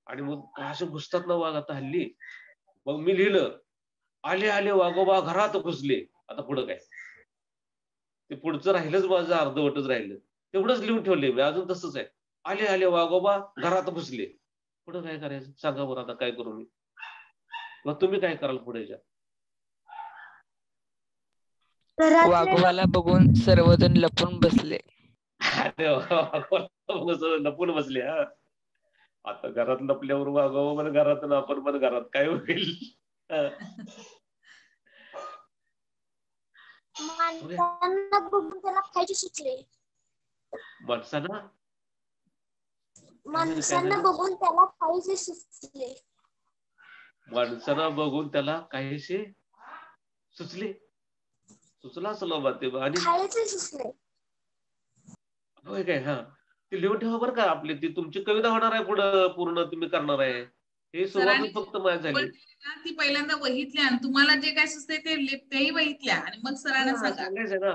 आणि मग असे घुसतात ना वाघ आता हल्ली. मग मी लिहिलं, आले आले वाघोबा घरात घुसले. आता पुढं काय, ते पुढचं राहिलंच माझं, अर्धवटच राहिलं. तेवढंच लिहून ठेवले मी, अजून तसंच आहे. आले आले वाघोबा घरात घुसले. पुढं काय करायचं सांगा बरं, आता काय करू मी? मग तुम्ही काय कराल पुढे?
वाघोबाला बघून सर्वजण लपून बसले.
लपून बसले. हा, आता घरात लपल्यावर वाघोबा पण घरात, आपण पण घरात, काय होईल?
माणसांना बघून त्याला खायचे सुचले.
माणसांना
बघून त्याला खायचे सुचले.
माणसाला बघून त्याला काहीसे सुचला असलं ते आणि
खायचे सुचले.
होय काय? हा, ते लिहून ठेवा बरं का. आपली ती तुमची कविता होणार आहे पुढं, पूर्ण तुम्ही करणार आहे. हे सुरुवातच फक्त माझी झाली.
ती पहिल्यांदा वहीतल्या आणि तुम्हाला जे काय सुचते तेही वहीतल्या आणि मग सरांना सांगा.
सांगायचं ना,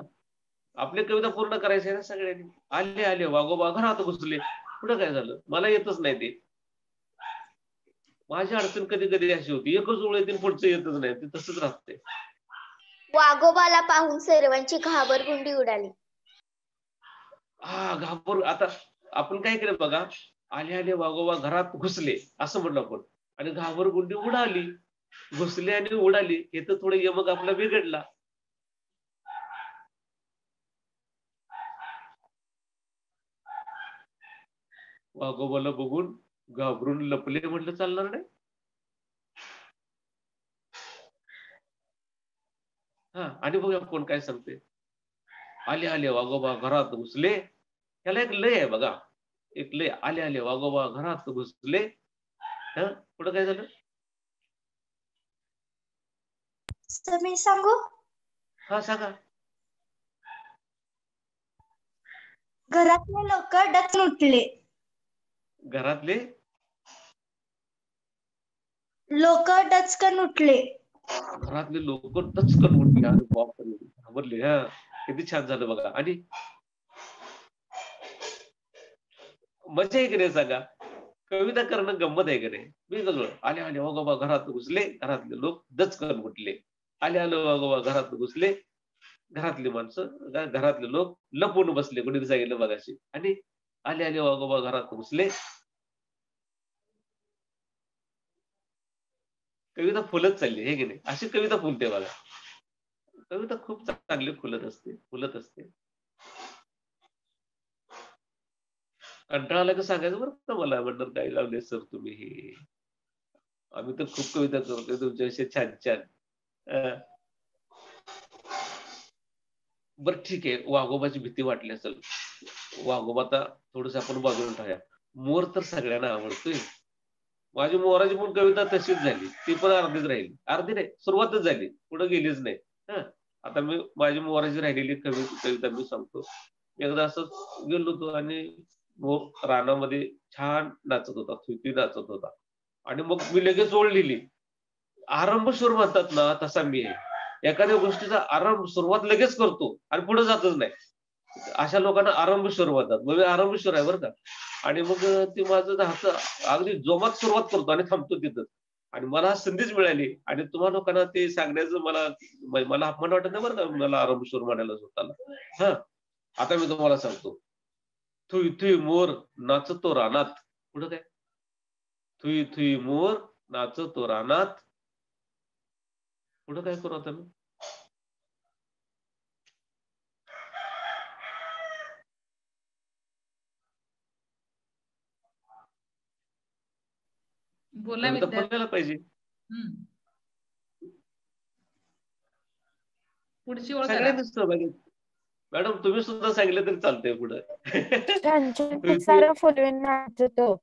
आपली कविता पूर्ण करायची ना सगळ्यांनी. आले वाघोबा घरात घुसले. पुढं काय झालं? मला येतच नाही ते. माझी अडचण कधी कधी अशी होती, एकच ओळ येते पुढचं येतच नाही, ते तसंच राहते.
वाघोबाला पाहून सर्वांची घाबरगुंडी उडाली.
हा, घाबर. आता आपण काय केलं बघा, आले वाघोबा घरात घुसले असं म्हटलं आपण, आणि घाबरगुंडी उडाली. घुसले आणि उडाली, हे तर थोडं यमक आपला बिघडला. वाघोबाला बघून घाबरून लपले म्हटलं चालणार नाही. हा, आणि बघूया कोण काय सांगते. आले वाघोबा घरात घुसले. त्याला एक लय आहे बघा, एक लय. आले वाघोबा घरात घुसले. हा, पुढं काय झालं?
मी सांगू?
हा, सांगा.
घरातले लोक डचकन उठले.
घरातले
लोक डचकन उठले.
घरातले लोक टचकन उठले. अरे बापरे, घाबरले. हा, किती छान झालं बघा. आणि मजा आहे की नाही सांगा? कविता करणं गंमत आहे की नाही? मी सगळं आले वाघोबा घरात घुसले. घरातले लोक दचकन उठले. आले वाघोबा घरात घुसले. घरातली माणसं, घरातले लोक लपून बसले. कोणी सांगितलं बघाशी. आणि आले वाघोबा घरात घुसले. कविता फुलत चालली, हे की नाही? अशी कविता फुलते बघा. कविता खूप चांगली फुलत असते. कंटाळा आला का सांगायचं बरं का मला. म्हणणार काय लावले सर तुम्ही हे, आम्ही तर खूप कविता करतोय तुमच्याविषयी छान छान. बरं ठीक आहे, वाघोबाची भीती वाटली असेल. वाघोबा आता थोडस आपण बाजूला ठेवूया. मोर तर सगळ्यांना आवडतोय. माझी मोराची पण कविता तशीच झाली, ती पण अर्धीच राहिली. अर्धी नाही, सुरुवातच झाली, पुढे गेलीच नाही. आता मी माझी मोराची राहिलेली कविता मी सांगतो. एकदा असंच गेलो होतो आणि मोर रानामध्ये छान नाचत होता, थुकी नाचत होता. आणि मग मी लगेच ओळ लिहिली. आरंभ सुरू म्हणतात ना, तसा मी आहे. एखाद्या गोष्टीचा आरंभ सुरुवात लगेच करतो आणि पुढे जातच नाही. अशा लोकांना आरंभशूर म्हणतात. मग मी आरंभशूर आहे बरं का. आणि मग ती माझं हात अगदी जोमात सुरुवात करतो आणि थांबतो तिथं. आणि मला संधीच मिळाली. आणि तुम्हा लोकांना ते सांगण्याचं मला अपमान वाटत नाही बरं का, मला आरंभशूर म्हणायला स्वतःला. हा, आता मी तुम्हाला सांगतो. थुई थुई मोर नाचतो रानात. पुढं काय? थुई थुई मोर नाचतो रानात. पुढं काय करू आता मी?
बोला
फुलायला पाहिजे.
पुढची ओळ करा.
सगळ्यांनी सहभागी. मॅडम तुम्ही सुद्धा सांगितलं तरी चालतंय पुढं.
पिसारा फुलवून नाचतो.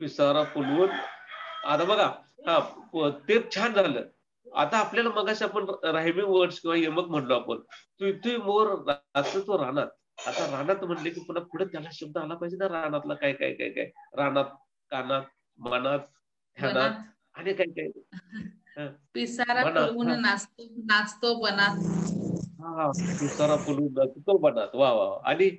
पिसारा फुलवून. आता बघा, हा ते छान झालं. आता आपल्याला मगाशी आपण रायमिंग वर्ड्स किंवा यमक म्हणलो आपण. तुई मोर नाचतो रानात. आता रानात म्हणले की पुन्हा पुढे त्याला शब्द आला पाहिजे ना, रानातला काय काय काय काय. रानात, कानात, मनात, ध्यानात आणि काय काय.
पिसारा फुलवून नाचतो बनात.
हा, पिसारा फुलवून नाचतो बनात. वा वा. आणि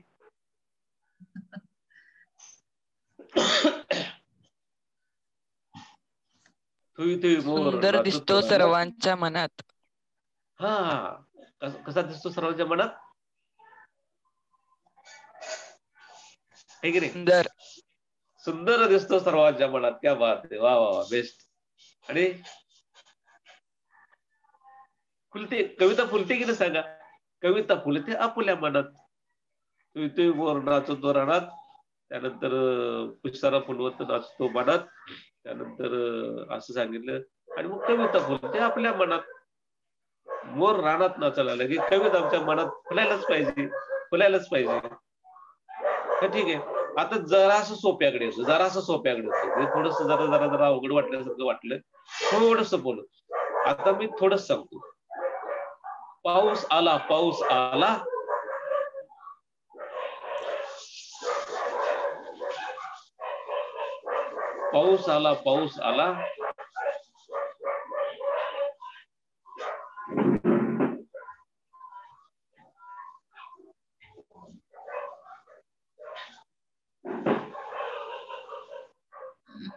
सुंदर दिसतो सर्वांच्या मनात.
हा, कसा दिसतो सर्वांच्या मनात? हे की नाही? सुंदर दिसतो सर्वांच्या मनात. क्या बात आहे. वा वा वा, बेस्ट. आणि फुलते, कविता फुलते की नाही सांगा? कविता फुलते आपुल्या मनात. तुई मोर नाचतो रानात. त्यानंतर पिसारा फुलवत नाचतो बनात. त्यानंतर असं सांगितलं. आणि मग कविता फुलते आपल्या मनात. मोर रानात नाचायला लागले, कविता आमच्या मनात फुलायलाच पाहिजे. ठीक आहे. आता जरासं सोप्याकडे येतो, जरासं सोप्याकडे येतो. मी थोडस जरा जरा जरा अवघड वाटल्यासारखं वाटलं, थोडस बोल. आता मी थोडस सांगतो. पाऊस आला, पाऊस आला. पाऊस आला, पाऊस आला.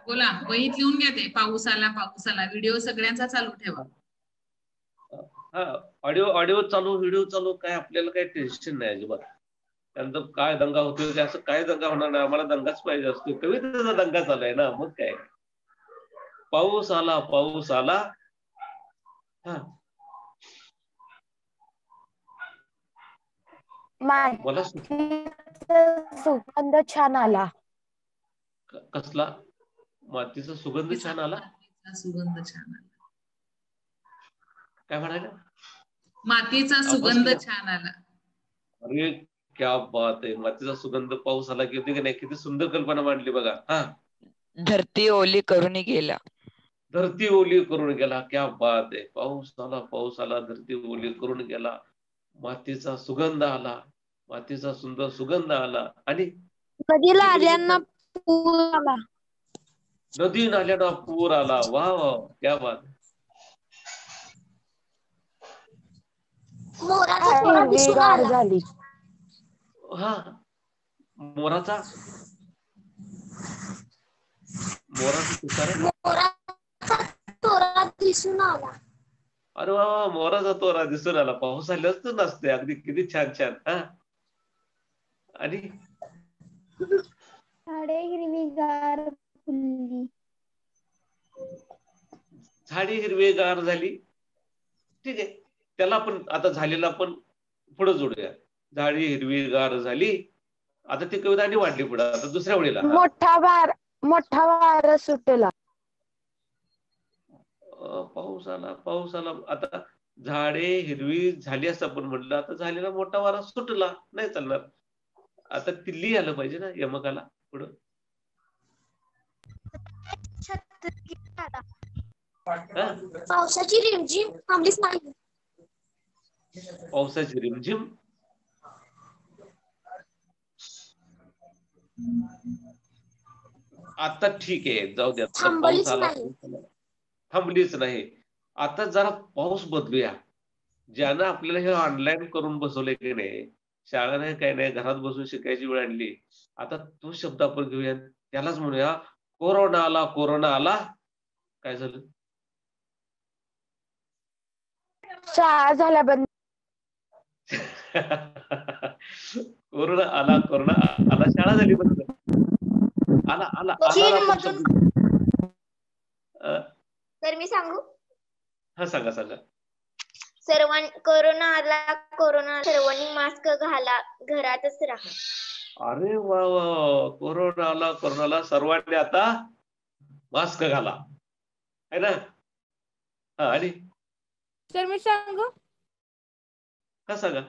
बोला, वहीत लिहून घ्या ते. पाऊस आला, पाऊस आला. व्हिडिओ सगळ्यांचा चालू ठेवा.
हा, ऑडिओ चालू, व्हिडिओ चालू, काय आपल्याला काही टेन्शन नाही अजिबात. त्यानंतर काय दंगा होतोय ते असं काय दंगा होणार नाही. आम्हाला दंगाच पाहिजे असतो. कवितेचा दंगा चालू आहे ना, मग काय. पाऊस आला, पाऊस आला. हा, मला
सुगंध छान आला.
कसला? मातीचा सुगंध छान आला.
मातीचा सुगंध छान आला.
काय म्हणाले?
मातीचा सुगंध छान आला.
अरे क्या बात आहे. मातीचा सुगंध पाऊस आला की होती की नाही. किती सुंदर कल्पना मांडली बघा. हा,
धरती ओली करून गेला.
धरती ओली करून गेला. क्या बात आहे. पाऊस आला, पाऊस आला, धरती ओली करून गेला. मातीचा सुगंध आला, मातीचा सुंदर सुगंध आला. आणि
नदीला आल्यांना पूर आला.
नदी नाल्याला पूर आला. वा वा, क्या बात.
हिरवीगार झाली.
हा, मोराचा
तोरा दिसून आला.
अरे वा, मोराचा तोरा दिसून आला. पाऊस आल्याच तर नसते. अगदी किती छान छान. हा, आणि
झाडे हिरवीगार फुलली.
झाडी हिरवीगार झाली. ठीक आहे, त्याला पण आता झालेला पण पुढे जोडूया. झाडी हिरवीगार झाली. आता ती कविता आणि वाढली पुढे. आता दुसऱ्या वेळेला
मोठा वारा सुटला.
पाऊस आला, पाऊस आला. आता झाडे हिरवी झाली असं आपण म्हटलं. आता झालेला मोठा वारा सुटला, नाही चालणार. आता तिल्ली आलं पाहिजे ना यमकाला पुढं.
पावसाची रिमझिम थांबलीच नाही.
पावसाची रिमझिम. आता ठीक आहे, जाऊ द्या. पाऊस आला, थांबलीच नाही. आता जरा पाऊस बदलूया. ज्यानं आपल्याला हे ऑनलाईन करून बसवलंय की नाही, शाळा नाही काही नाही, घरात बसून शिकायची वेळ आणली. आता तो शब्द आपण घेऊया, त्यालाच म्हणूया कोरोना आला, कोरोना आला. काय झालं?
शाळा झाल्या बंद.
कोरोना आला, कोरोना आला, शाळा झाली बंद. आला आला आला.
तर मी सांगू?
हा, सांगा सांगा.
कोरोना आला, कोरोना, सर्वांनी मास्क घाला, घरातच राहा.
अरे वा वा, कोरोना आला, कोरोनाला, सर्वांनी आता मास्क घाला, है ना. हा, आणि
तर मी सांगू?
का सांगा.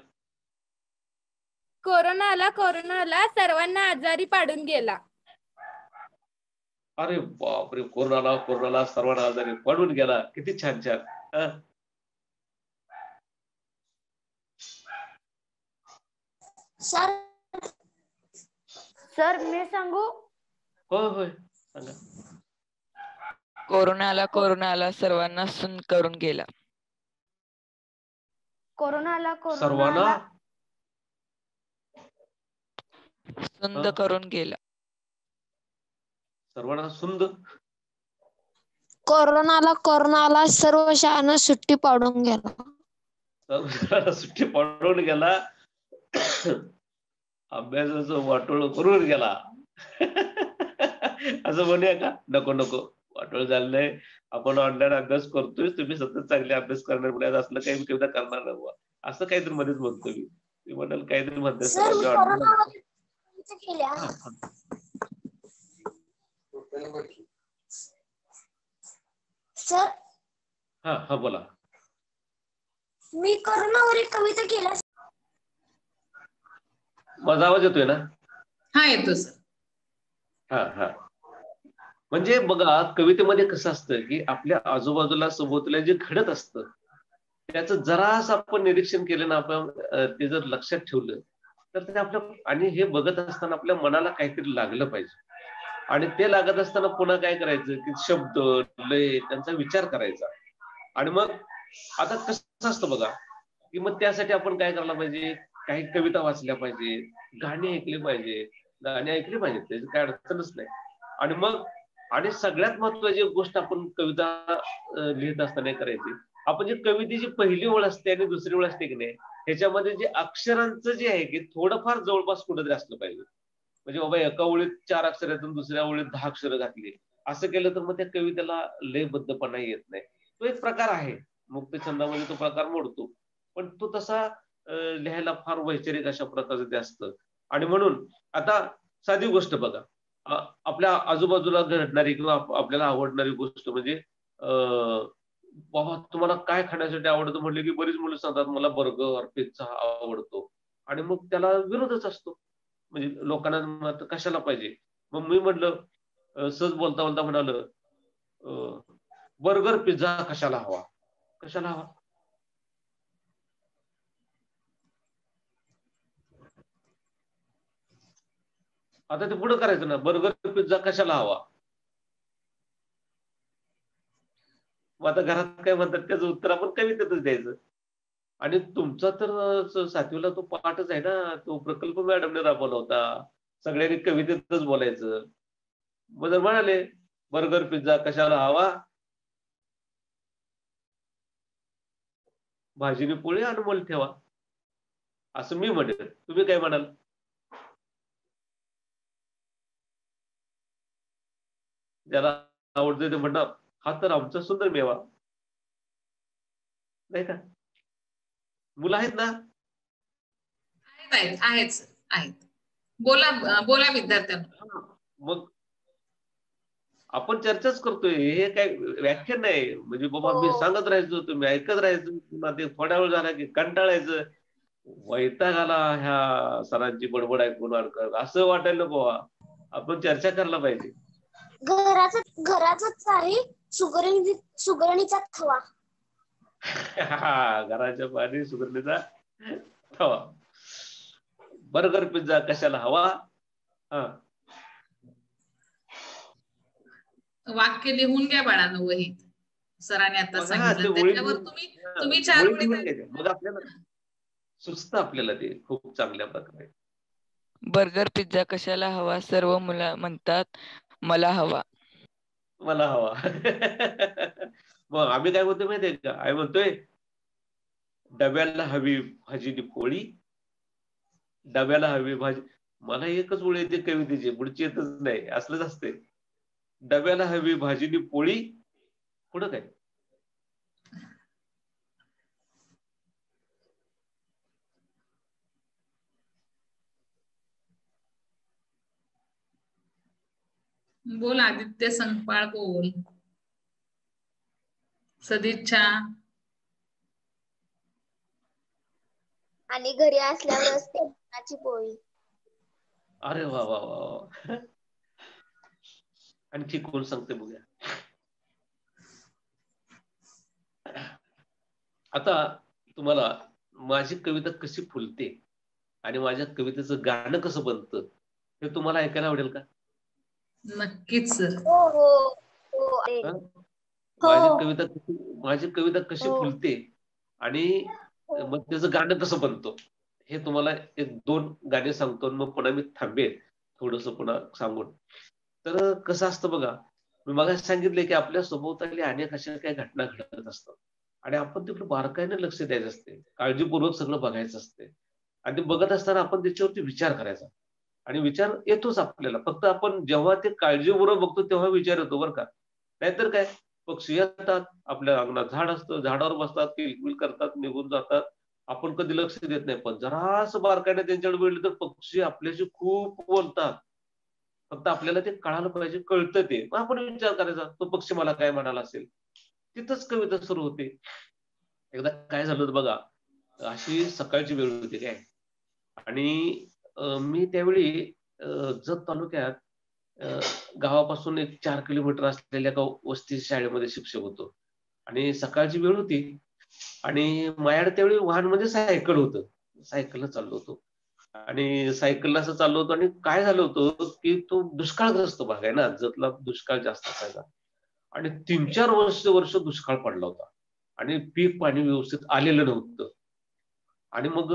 कोरोना आला, कोरोना आला, सर्वांना आजारी पाडून गेला.
अरे बापरे, कोरोनाला, कोरोनाला, सर्वांना आजारी पाडून गेला. किती छान छान.
सर मी सांगू?
होय होय, सांगा.
कोरोना आला, सर्वांना सुन्न करून गेला.
कोरोना आला,
सर्वांना
सुंद करून गेला.
सर्वांना सुंद.
कोरोना आला, सर्व शाळांना सुट्टी पाडून गेला.
सर्वांना सुट्टी पाडून गेला. अभ्यासाचं वाटोळ करून गेला. असं म्हणूया का? नको नको, वाटोळ झालं नाही. आपण ऑनलाईन अभ्यास करतोय, तुम्ही सतत चांगले अभ्यास करणार म्हणजे असलं काही कविता करणार नाही. असं काहीतरी मध्येच म्हणतो मी म्हणाल काहीतरी म्हणते.
सर,
हा हा, बोला.
मी कोरोनावर कविता केल्या.
माझा आवाज येतोय ना?
हा, येतो सर.
हा हा म्हणजे बघा, कवितेमध्ये कसं असतं की आपल्या आजूबाजूला सभोवताला जे घडत असतं त्याचं जरासं आपण निरीक्षण केलं ना, आपण ते जर लक्षात ठेवलं तर ते आपल्या, आणि हे बघत असताना आपल्या मनाला काहीतरी लागलं पाहिजे. आणि ते लागत असताना पुन्हा काय करायचं की शब्द, लय, त्यांचा विचार करायचा. आणि मग आता कसं असतं बघा की मग त्यासाठी आपण काय करायला पाहिजे, काही कविता वाचल्या पाहिजे, गाणी ऐकली पाहिजे. गाणी ऐकली पाहिजे, त्याची काय अडचणच नाही. आणि मग आणि सगळ्यात महत्वाची गोष्ट आपण कविता लिहित असताना करायची, आपण जी कवितेची पहिली ओळ असते आणि दुसरी ओळ असते की नाही, ह्याच्यामध्ये जे अक्षरांचं जे आहे की थोडंफार जवळपास कुठंतरी असलं पाहिजे. म्हणजे बाबा एका ओळीत 4 अक्षर येतात, दुसऱ्या ओळीत 10 अक्षरं घातली, असं केलं तर मग त्या कवितेला लयबद्धपणा येत नाही. तो एक प्रकार आहे, मुक्त छंदामध्ये तो प्रकार मोडतो. पण तो तसा लिहायला फार वैचारिक अशा प्रकारचं ते असतं. आणि म्हणून आता साधी गोष्ट बघा, आपल्या आजूबाजूला घडणारी किंवा आपल्याला आवडणारी गोष्ट म्हणजे बाबा तुम्हाला काय खाण्यासाठी आवडतं म्हटलं की बरीच मुलं सांगतात मला बर्गर, पिझ्झा आवडतो. आणि मग त्याला विरोधच असतो, म्हणजे लोकांना कशाला पाहिजे. मग मी म्हटलं सहज बोलता बोलता म्हणालं, बर्गर पिझ्झा कशाला हवा, कशाला हवा. आता ते पुढे करायचं ना, बर्गर पिझ्झा कशाला हवा. मग आता घरात काय म्हणतात त्याचं उत्तर आपण कवितेतच द्यायचं. आणि तुमचा तर 7वीला तो पाठच आहे ना, तो प्रकल्प मॅडमने राबवला होता, सगळ्यांनी कवितेतच बोलायचं. मग जर म्हणाले बर्गर पिझ्झा कशाला हवा, भाजीने पोळी अनमोल ठेवा, असं मी म्हणेन. तुम्ही काय म्हणाल? ज्याला आवडतं ते म्हणणार हा तर आमचा सुंदर मेवा, नाही का? मुलं आहेत ना?
आहेत. बोला बोला विद्यार्थ्यांना.
मग आपण चर्चाच करतोय, हे काय व्याख्यान नाही. म्हणजे बाबा मी सांगत राहायचो, तुम्ही ऐकत राहायचं, पुन्हा ते थोड्या वेळ झाला की कंटाळायचं, वैताग आला ह्या सरांची बडबड ऐकून, असं वाटायला नको. आपण चर्चा करायला पाहिजे.
घराचाच आहे सुगरणीचा थवा.
घराच्या पाणी सुगरणीचा थवा. बर्गर पिझ्झा कशाला हवा.
वाक्य लिहून घ्या बाळांनो वहीत, सरांनी आता सांगितलं
ओळी
त्याच्यावर तुम्ही 4 ओळी
मग आपल्याला सुचतं, आपल्याला ते खूप चांगल्या प्रकारे.
बर्गर पिझ्झा कशाला हवा, सर्व मुलं म्हणतात मला हवा.
मला हवा. मग आम्ही काय म्हणतोय माहितीये का, आम्ही म्हणतोय डब्याला हवी भाजीनी पोळी, डब्याला हवी भाजी. मला एकच ओळ येते कवितेची, पुढची येतच नाही, असलंच असते. डब्याला हवी भाजीनी पोळी, पुढं काय?
बोल आदित्य संकपाळ, बोल. सदिच्छा.
आणि घरी असल्यावरच तेची पोळी.
अरे वा वा वा. आणखी कोण सांगते बघूया. आता तुम्हाला माझी कविता कशी फुलते आणि माझ्या कवितेचं गाणं कसं बनतं हे तुम्हाला ऐकायला आवडेल का?
नक्कीच सर.
माझी कविता कशी फुलते आणि मग त्याचं गाणं कसं बनतं हे तुम्हाला 1-2 गाणे सांगतो, मग पुन्हा मी थांबेल थोडस पुन्हा सांगून. तर कसं असतं बघा, मी मगाशी सांगितले की आपल्या सभोवताली अनेक अशा काही घटना घडत असतात आणि आपण तिकडे बारकाईने लक्ष द्यायचं असते, काळजीपूर्वक सगळं बघायचं असते. आणि ते बघत असताना आपण त्याच्यावरती विचार करायचा. आणि विचार येतोच आपल्याला, फक्त आपण जेव्हा ते काळजीपूर्वक बघतो तेव्हा विचार येतो बरं का. नाहीतर काय, पक्षी येतात, आपल्या अंगणात झाड असतं, झाडावर बसतात, किलबिल करतात, निघून जातात, आपण कधी लक्ष देत नाही. पण जरासं बारकाईने त्यांच्याकडे बघितलं तर पक्षी आपल्याशी खूप बोलतात. फक्त आपल्याला ते कळायला पाहिजे, कळतं ते, मग आपण विचार करायचा तो पक्षी मला काय म्हणाला असेल. तिथंच कविता सुरू होते. एकदा काय झालं होतं बघा, अशी सकाळची वेळ होती काय, आणि मी त्यावेळी जत तालुक्यात गावापासून एक 4 किलोमीटर असलेल्या एका वस्ती शाळेमध्ये शिक्षक होतो. आणि सकाळची वेळ होती आणि माझ्याकडे त्यावेळी वाहन म्हणजे सायकल होतं. सायकलनं चाललो होतो आणि सायकलला असं चाललो होतो आणि काय झालं होतं की तो दुष्काळग्रस्त भाग आहे ना, जतला दुष्काळ जास्त असायचा आणि 3-4 वर्ष दुष्काळ पडला होता आणि पीक पाणी व्यवस्थित आलेलं नव्हतं. आणि मग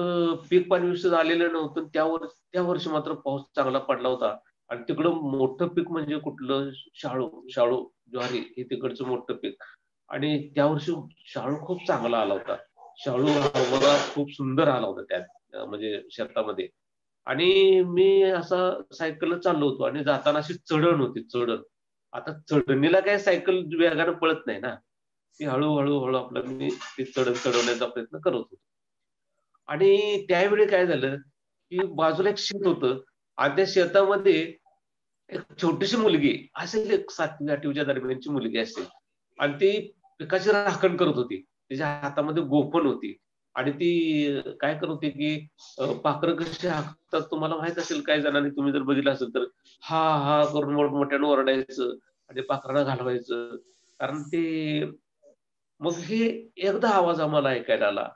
पीक पाणी व्यवस्थित आलेलं नव्हतं. त्या वर्षी मात्र पाऊस चांगला पडला होता आणि तिकडं मोठं पीक म्हणजे कुठलं शाळू ज्वारी हे तिकडचं मोठं पीक आणि त्या वर्षी शाळू खूप चांगला आला होता. शाळू हरभरा खूप सुंदर आला होता त्यात म्हणजे शेतामध्ये. आणि मी असा सायकलला चाललो होतो आणि जाताना अशी चढण होती चढण. आता चढणीला काय सायकल वेगानं पळत नाही ना. ती हळूहळू आपलं मी ती चढण चढवण्याचा प्रयत्न करत होतो. आणि त्यावेळी काय झालं की बाजूला एक शेत होतं आणि त्या शेतामध्ये एक छोटीशी मुलगी असेल, एक 7वी-8वीच्या दरम्यानची मुलगी असेल आणि ती पिकाची राखण करत होती. तिच्या हातामध्ये गोफण होती आणि ती काय करत होती की पाखरं कशी हाकतात तुम्हाला माहित असेल, काही जणांनी तुम्ही जर बघितलं असेल तर हा हा करून मोठमोठ्यानं ओरडायचं आणि पाखरांना घालवायचं. कारण ते मग हे एकदा आवाज आम्हाला ऐकायला आला.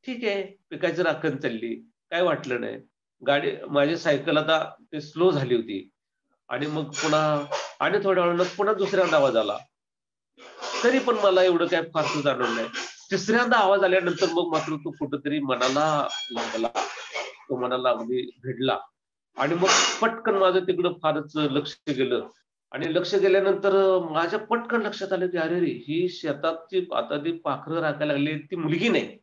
ठीक आहे, पिकाची राखण चालली, काय वाटलं नाही. माझी सायकल आता ते स्लो झाली होती आणि मग पुन्हा आणि थोड्या वेळानं पुन्हा दुसऱ्यांदा आवाज आला. तरी पण मला एवढं काय फारसं जाणवलं नाही. तिसऱ्यांदा आवाज आल्यानंतर मग मात्र तो कुठंतरी मनाला लागला. तो मनाला अगदी भिडला आणि मग पटकन माझं तिकडं फारच लक्ष गेलं आणि लक्ष गेल्यानंतर माझ्या पटकन लक्षात आलं की अरे रे, ही शेतातची आता ती पाखरं राखायला लागली, ती मुलगी नाही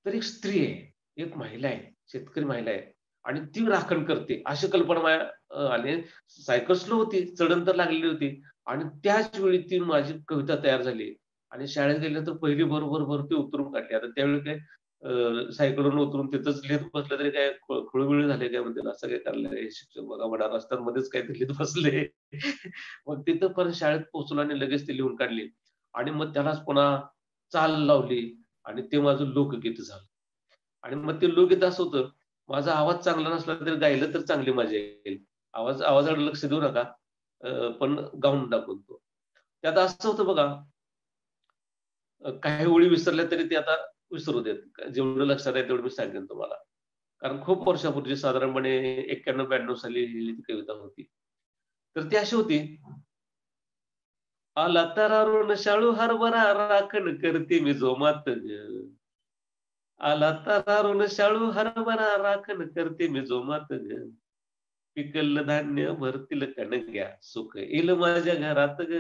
तर एक स्त्री आहे, एक महिला आहे, शेतकरी महिला आहे आणि ती राखण करते अशी कल्पना माझ्या आणि सायकल स्लो होती, चढण तर लागलेली होती आणि त्याच वेळी ती माझी कविता तयार झाली आणि शाळेत गेल्यानंतर पहिली भर ती उतरून काढली. आता त्यावेळी काय सायकलवरून उतरून तिथंच लिहित बसलं तरी काय खुळबिळ झाले काय म्हणतील, असं काय चाललंय शिक्षक बघा म्हणा रस्त्यांमध्येच काहीतरी लिहित बसले. मग तिथं पण शाळेत पोहोचलो आणि लगेच ती लिहून काढली आणि मग त्यालाच पुन्हा चाल लावली आणि ते माझं लोकगीत झालं. आणि मग ते लोकगीत असं होतं, माझा आवाज चांगला नसला तरी गायलं तर चांगली मजा येईल. आवाजाकडे लक्ष देऊ नका, पण गाऊन दाखवतो. त्यात असं होतं बघा, काही ओळी विसरल्या तरी ते आता विसरू देत. जेवढं लक्षात आहे तेवढं मी सांगेन तुम्हाला. कारण खूप वर्षापूर्वी साधारणपणे 91-92 साली लिहिलेली ती कविता होती. तर ती अशी होती, आला तरारून शाळू हरभरा राखण करते मी जोमात ग. आला तरारून शाळू हरभरा राखण करते मी जोमात ग. पिकलं धान्य भरतील कणग्या सुख येईल माझ्या घरात ग.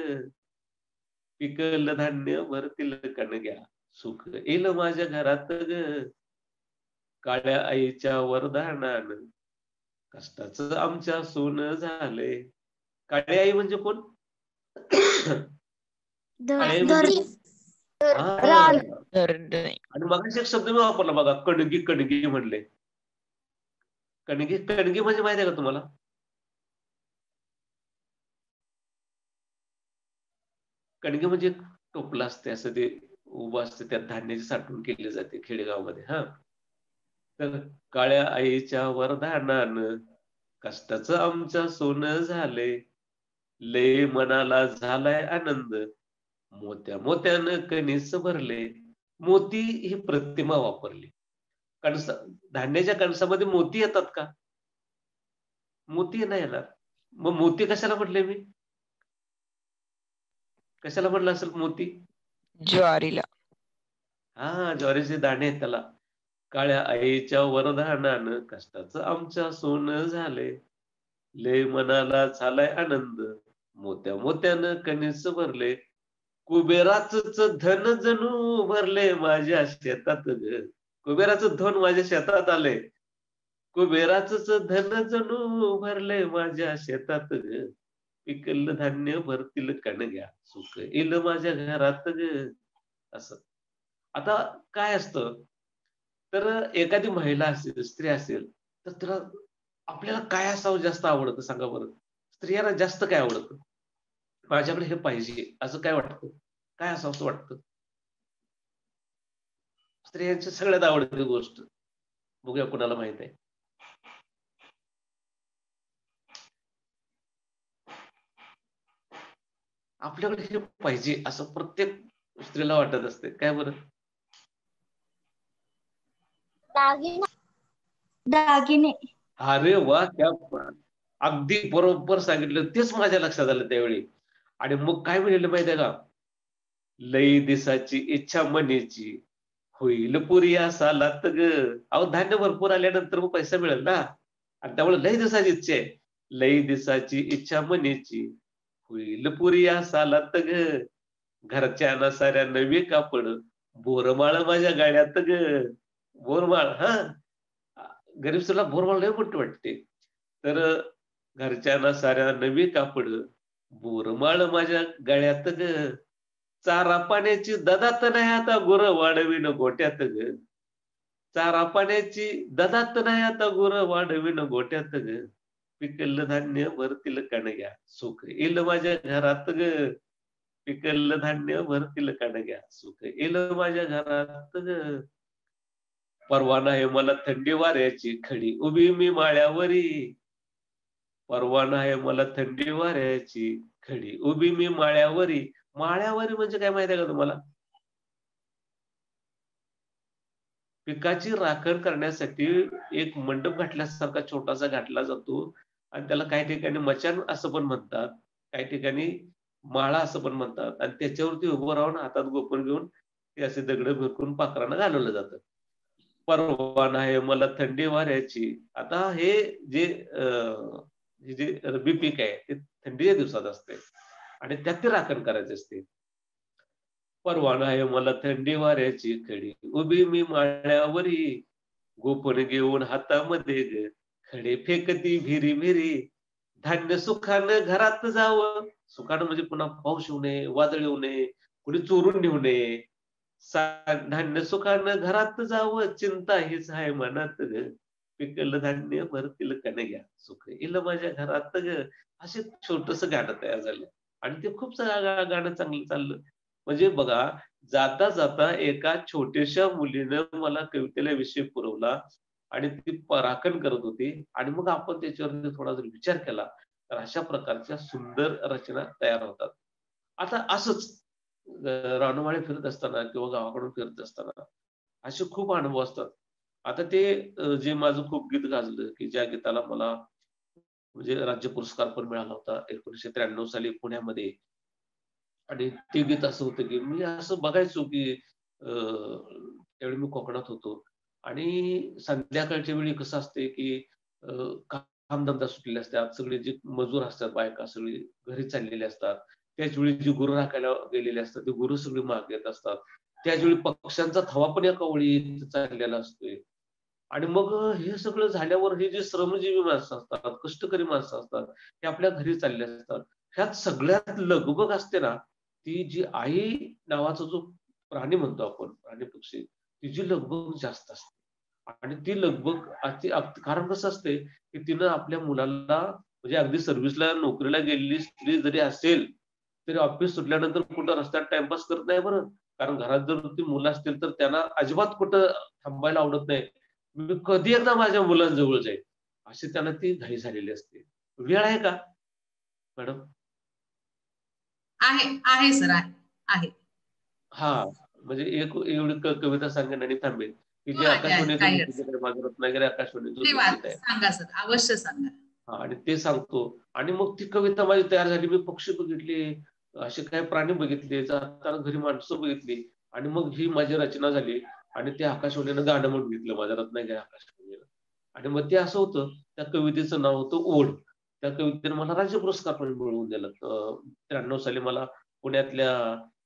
पिकलं धान्य भरतील कणग्या सुख येईल माझ्या घरात ग. काळ्या आईच्या वरदानानं कष्टाचं आमच्या सोनं झालंय. काळी आई म्हणजे कोण? काळी आई म्हणजे कोण? हा. आणि मगाशी एक शब्द मी वापरला बघा, कणगी कणगी म्हणले. कणगी कणगी म्हणजे माहिती आहे का तुम्हाला? कणगी म्हणजे टोपलं असते, असं ते उभं असते, त्यात धान्याची साठवण केली जाते खेडेगावमध्ये. हा, तर काळ्या आईच्या वरदानानं कष्टाचं आमच्या सोनं झालंय. लय मनाला झालाय आनंद, मोत्या मोत्यानं कणीस भरले. मोती ही प्रतिमा वापरली. कणस धान्याच्या कणसामध्ये मोती येतात का? मोती नाही येणार. मग मोती कशाला म्हटले मी? कशाला म्हटलं असेल मोती?
ज्वारीला.
हा, ज्वारीचे दाणे आहेत त्याला. काळ्या आईच्या वरदानानं कष्टाचं आमच्या सोनं झालंय. लय मनाला झालाय आनंद, मोत्या मोत्यानं कणीस भरले. कुबेराचंच धन जणू भरले माझ्या शेतात ग. कुबेराचं धन माझ्या शेतात आलंय. कुबेराचंच धन जणू भरले माझ्या शेतात ग. पिकलं धान्य भरतील कणग्या सुख येईल माझ्या घरात ग. असं. आता काय असतं, तर एखादी महिला असेल, स्त्री असेल, तर तिला आपल्याला काय असावं जास्त आवडतं सांगा बरं? स्त्रियांना जास्त काय आवडतं? माझ्याकडे हे पाहिजे असं काय वाटतं? काय असावं असं वाटतं? स्त्रियांची सगळ्यात आवडती गोष्ट बघूया कुणाला माहित आहे. आपल्याकडे हे पाहिजे असं प्रत्येक स्त्रीला वाटत असते. काय बरं?
दागिने.
अरे वा, त्या अगदी बरोबर सांगितलं. तेच माझ्या लक्षात आलं त्यावेळी. आणि मग काय म्हणलं माहितीये का? लई दिसाची इच्छा मनीची होईल पुरी सालात ग. अहो धान्य भरपूर आल्यानंतर मग पैसा मिळेल ना. आणि त्यामुळे लई दिसाची इच्छा आहे. लई दिसाची इच्छा मनीची होईल पुरी सालात ग. घरच्या साऱ्या नवी कापड बोरमाळ माझ्या गाड्यात ग. बोरमाळ हा, गरीब स्त्रीला बोरमाळ लय मोठी वाटते. तर घरच्यांना साऱ्या नवी कापड बोरमाळ माझ्या गळ्यात ग. चारा पाण्याची ददात नाही आता गुर वाढवीन गोट्यात ग. चारा पाण्याची ददात नाही आता गुर वाढवीन गोट्यात ग. पिकलं धान्य भरतील कणग्या सुख येईल माझ्या घरात ग. पिकलं धान्य भरतील कणग्या सुख येईल माझ्या घरात ग. परवा नाही मला थंडी वाऱ्याची खडी उभी मी माळ्यावरी. परवा नाही मला थंडी वाऱ्याची खडी उभी मी माळ्यावरी. माळ्यावरी म्हणजे काय माहिती आहे का तुम्हाला? पिकाची राखण करण्यासाठी एक मंडप घातल्यासारखा छोटासा घातला जातो आणि त्याला काही ठिकाणी मचान असं पण म्हणतात, काही ठिकाणी माळा असं पण म्हणतात. आणि त्याच्यावरती उभं राहून हातात गोपन घेऊन ते असे दगड भिरकून पाखरांना घालवलं जातं. परवा नाही मला थंडी वाऱ्याची. आता हे जे रब्बी पीक आहे ते थंडीच्या दिवसात असते आणि त्यात ते राखण करायचे असते. परवा नाही मला थंडी वाऱ्याची खडी उभी मी माळ्यावरी. गोपन घेऊन हातामध्ये ग खडे फेकती भिरी भिरी. धान्य सुखानं घरात जावं. सुखानं म्हणजे पुन्हा पाऊस येऊ नये, वादळ येऊ नये, कुणी चोरून नेऊ नये. धान्य सुखानं घरात जावं चिंता हीच आहे मनात ग. पिकलं धान्य भरतील कणग्या सुख येईल माझ्या घरात ग. असे छोटस गाणं तयार झालं आणि ते खूप गाणं चांगलं चाललं. म्हणजे बघा, जाता जाता एका छोट्याशा मुलीनं मला कवितेला विषय पुरवला आणि ती राखण करत होती आणि मग आपण त्याच्यावर थोडा जर विचार केला तर अशा प्रकारच्या सुंदर रचना तयार होतात. आता असंच रानोमाळे फिरत असताना किंवा गावाकडून फिरत असताना असे खूप अनुभव असतात. आता ते जे माझं खूप गीत गाजलं की ज्या गीताला मला म्हणजे राज्य पुरस्कार पण मिळाला होता 1993 साली पुण्यामध्ये. आणि ते गीत असं होतं की मी असं बघायचो की त्यावेळी मी कोकणात होतो आणि संध्याकाळच्या वेळी कसं असते की कामधंदा सुटलेले असतात, सगळे जे मजूर असतात बायका सगळी घरी चाललेले असतात. त्याच वेळी जी गुरु राखायला गेलेले असतात ते गुरु सगळी मागे येत असतात. त्याच वेळी पक्ष्यांचा थवा पण एका ओळीत चाललेला असतोय. आणि मग हे सगळं झाल्यावर हे जे श्रमजीवी माणसं असतात, कष्टकरी माणसं असतात, ते आपल्या घरी चालले असतात. ह्यात सगळ्यात लगबग असते ना ती जी आई नावाचा जो प्राणी म्हणतो आपण, प्राणी पक्षी, तिची लगबग जास्त असते. आणि ती लगबग कारण कसं असते की तिनं आपल्या मुलाला म्हणजे अगदी सर्व्हिसला नोकरीला गेलेली स्त्री जरी असेल तरी ऑफिस सुटल्यानंतर कुठं रस्त्यात टाइमपास करत नाही बरं. कारण घरात जर ती मुलं असतील तर त्यांना अजिबात कुठं थांबायला आवडत नाही. मी कधी एकदा माझ्या मुलांजवळ जाईल अशी त्यांना ती घाई झालेली असते. वेळ आहे का मॅडम?
आहे सर, आहे.
हा, म्हणजे एक एवढी कविता सांगेन आणि थांबेन की जे
आहे,
आकाशवाणीचं
काही
गीत आहे, माझं रत्नागिरी आकाशवाणीचं
ते
गीत आहे.
सांगा सर, अवश्य सांगा.
हा, आणि ते सांगतो. आणि मग ती कविता माझी तयार झाली. मी पक्षी बघितले, असे काही प्राणी बघितले, जाताना घरी माणसं बघितली आणि मग ही माझी रचना झाली. आणि ते आकाशवाणीनं गाणं म्हणून घेतलं माझ्या रत्नागिरी आकाशवाणीनं. आणि मग ते असं होतं, त्या कवितेचं नाव होतं ओढ. त्या कवितेने मला राज्य पुरस्कार पण मिळवून दिला. 93 साली मला पुण्यातल्या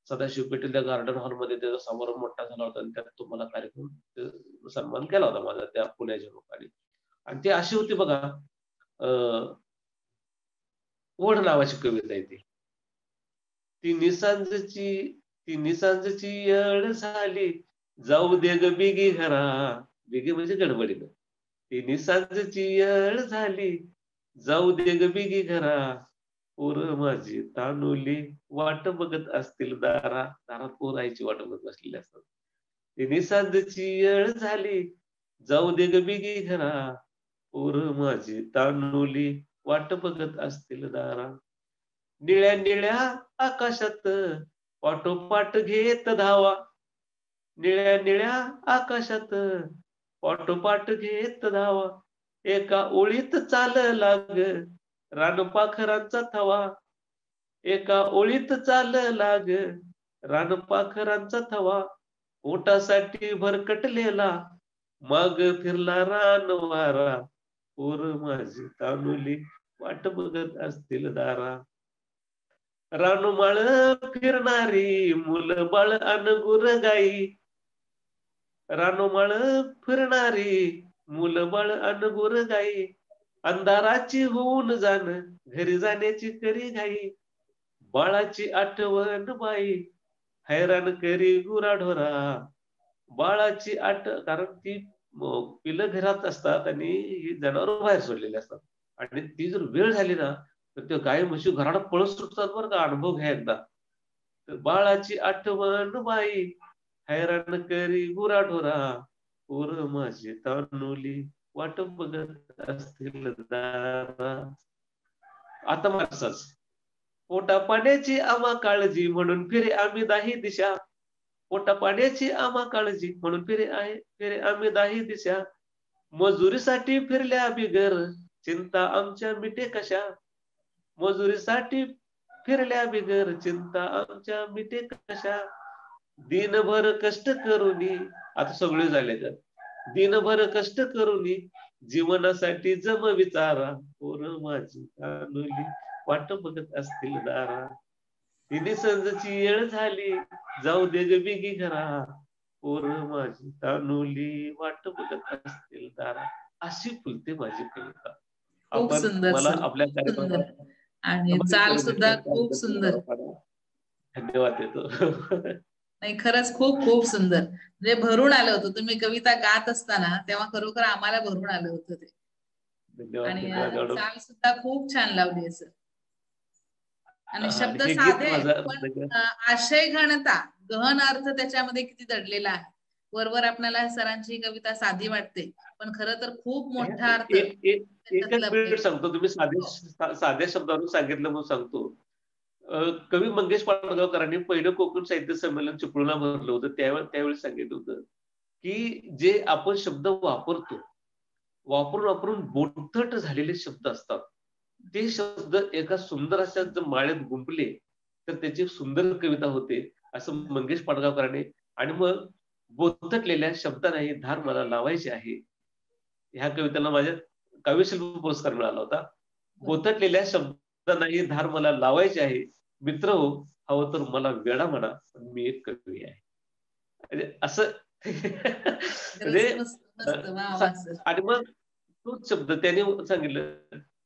सदाशिव पेठेच्या गार्डन हॉलमध्ये त्याचा समारोह मोठा झाला होता आणि त्यात तो मला कार्यक्रम सन्मान केला होता माझा त्या पुण्याच्या लोकांनी. आणि ते अशी होती बघा, ओढ नावाची कविता आहे ती. ती निसांजची येळ झाली जाऊ दे ग बिगी घरा. बिगी म्हणजे गडबडीनं. ती निसांजची येळ झाली जाऊ दे ग बिगी घरा. पोरं माझी तानुली वाट बघत असतील दारा. दारात पोरं आईची वाट बघत बसलेली असतात. ती निसांजची येळ झाली जाऊ दे ग बिगी घरा. पोरं माझी तानुली वाट बघत असतील दारा. निळ्या निळ्या आकाशात पाठोपाठ घेत धावा, निळ्या निळ्या आकाशात पाठोपाठ घेत धावा, एका ओळीत चालला ग रानपाखरांचा थवा, एका ओळीत चालला ग रानपाखरांचा थवा, पोटासाठी भरकटलेला माग फिरला रानवारा, पोर माझी तानुली वाट बघत असतील दारा, रानमाळ फिरणारी मुलं बाळ अन गुरगाई, रानमाळ फिरणारी मुलं बाळ अन गुरगाई, अंधाराची होऊन जाण घरी जाण्याची करी घाई, बाळाची आठवण बाई हैराण करी गुराढोरा, बाळाची कारण ती पिलं घरात असतात आणि ही जनावर बाहेर सोडलेली असतात आणि ती जर वेळ झाली ना तर ते गाय म्हशी घराला पळत सुटतात बरं का, अनुभव घ्या एकदा. तर बाळाची आठवण बाई हैराण करी गुराढोरा, पोर माझी तानुली वाट बघत असतील दारा. आता माणसाच पोटा पाण्याची आम्हा काळजी म्हणून फिरे आम्ही दाही दिशा, पोटा पाण्याची आम्हा काळजी म्हणून फिरे आम्ही दाही दिशा, मजुरीसाठी फिरल्या बिगर चिंता आमच्या मिटे कशा, मजुरीसाठी फिरल्या बिगर चिंता आमच्या मिटे कशा, दिनभर कष्ट करूनी, आता सगळे झाले तर दिनभर कष्ट करूनी जीवनासाठी जम विचारा, पोर माझी तानुली वाट बघत असतील दारा, तिने संजची येळ झाली जाऊ दे ग बिगी घरा, पोर माझी तानुली वाट बघत असतील दारा. अशी फुलते माझी कविता.
खूप सुंदर
मला
सर,
आपल्या
सुंदर.
कार्यक्रमात
आणि चाल सुद्धा खूप सुंदर.
धन्यवाद देतो.
नाही, खरंच खूप खूप सुंदर. म्हणजे भरून आलं होतं. तुम्ही कविता गात असताना तेव्हा खरोखर आम्हाला भरून आलं होतं ते. आणि चाल सुद्धा खूप छान लावली सर. आणि शब्द साधे पण आशय घनता, गहन अर्थ त्याच्यामध्ये किती दडलेला आहे. वरवर आपल्याला सरांची कविता साधी वाटते पण खरं तर खूप मोठा अर्थ.
एकच मिनिट सांगतो, तुम्ही साध्या शब्दावरून सांगितलं म्हणून सांगतो. कवी मंगेश पाडगावकरांनी पहिलं कोकण साहित्य संमेलन चिपळूणला भरलं होतं. त्यावेळी सांगितलं होतं की जे आपण शब्द वापरून बोथट झालेले शब्द असतात, ते शब्द एका सुंदर अशा जर माळ्यात गुंपले तर त्याची सुंदर कविता होते असं मंगेश पाडगावकरांनी. आणि मग बोथटलेल्या शब्दांनाही धार मला लावायची आहे, ह्या कवितेला माझ्या काव्यशिल्प पुरस्कार मिळाला होता. बोथटलेल्या शब्दांनाही धार मला लावायची आहे, मित्र हो हवं तर मला वेडा म्हणा, मी एक कवी आहे असं. आणि मग तोच शब्द त्याने सांगितलं,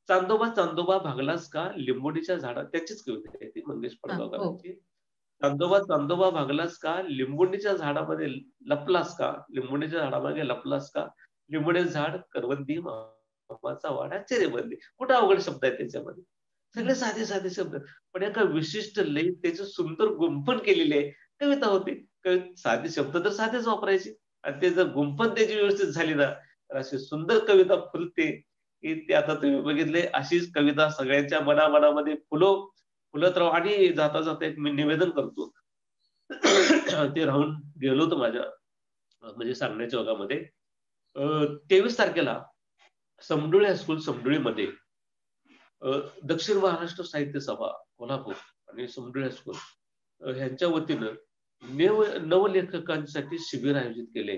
चांदोबा चांदोबा भागलास का लिंबोणीच्या झाडा, त्याचीच कविता आहे ती मंगेश पाडगावकरांची. चांदोबा चांदोबा भागलास का लिंबोणीच्या झाडामध्ये लपलास का, लिंबोणीच्या झाडामागे लपलास का, लिंबोणी झाड करवंदी मामाचा वाडा चेरेबंदी. कुठं अवघड शब्द आहे त्याच्यामध्ये, सगळे साधे साधे शब्द पण एका विशिष्ट लयीत त्याचे सुंदर गुंफण केलेले आहे. कविता होती. साधे शब्द तर साधेच वापरायचे आणि ते जर गुंफण त्याची व्यवस्थित झाली ना तर अशी सुंदर कविता फुलते की ते आता तुम्ही बघितले. अशीच कविता सगळ्यांच्या मनामध्ये फुलत राहू. आणि जाता जाता एक मी निवेदन करतो, ते राहून गेलो होतो माझ्या म्हणजे सांगण्याच्या ओघामध्ये. 23 तारखेला समडोळी हायस्कूल समडोळीमध्ये दक्षिण महाराष्ट्र साहित्य सभा कोल्हापूर आणि समडोळी हायस्कूल ह्यांच्या वतीनं नवलेखकांसाठी शिबिर आयोजित केले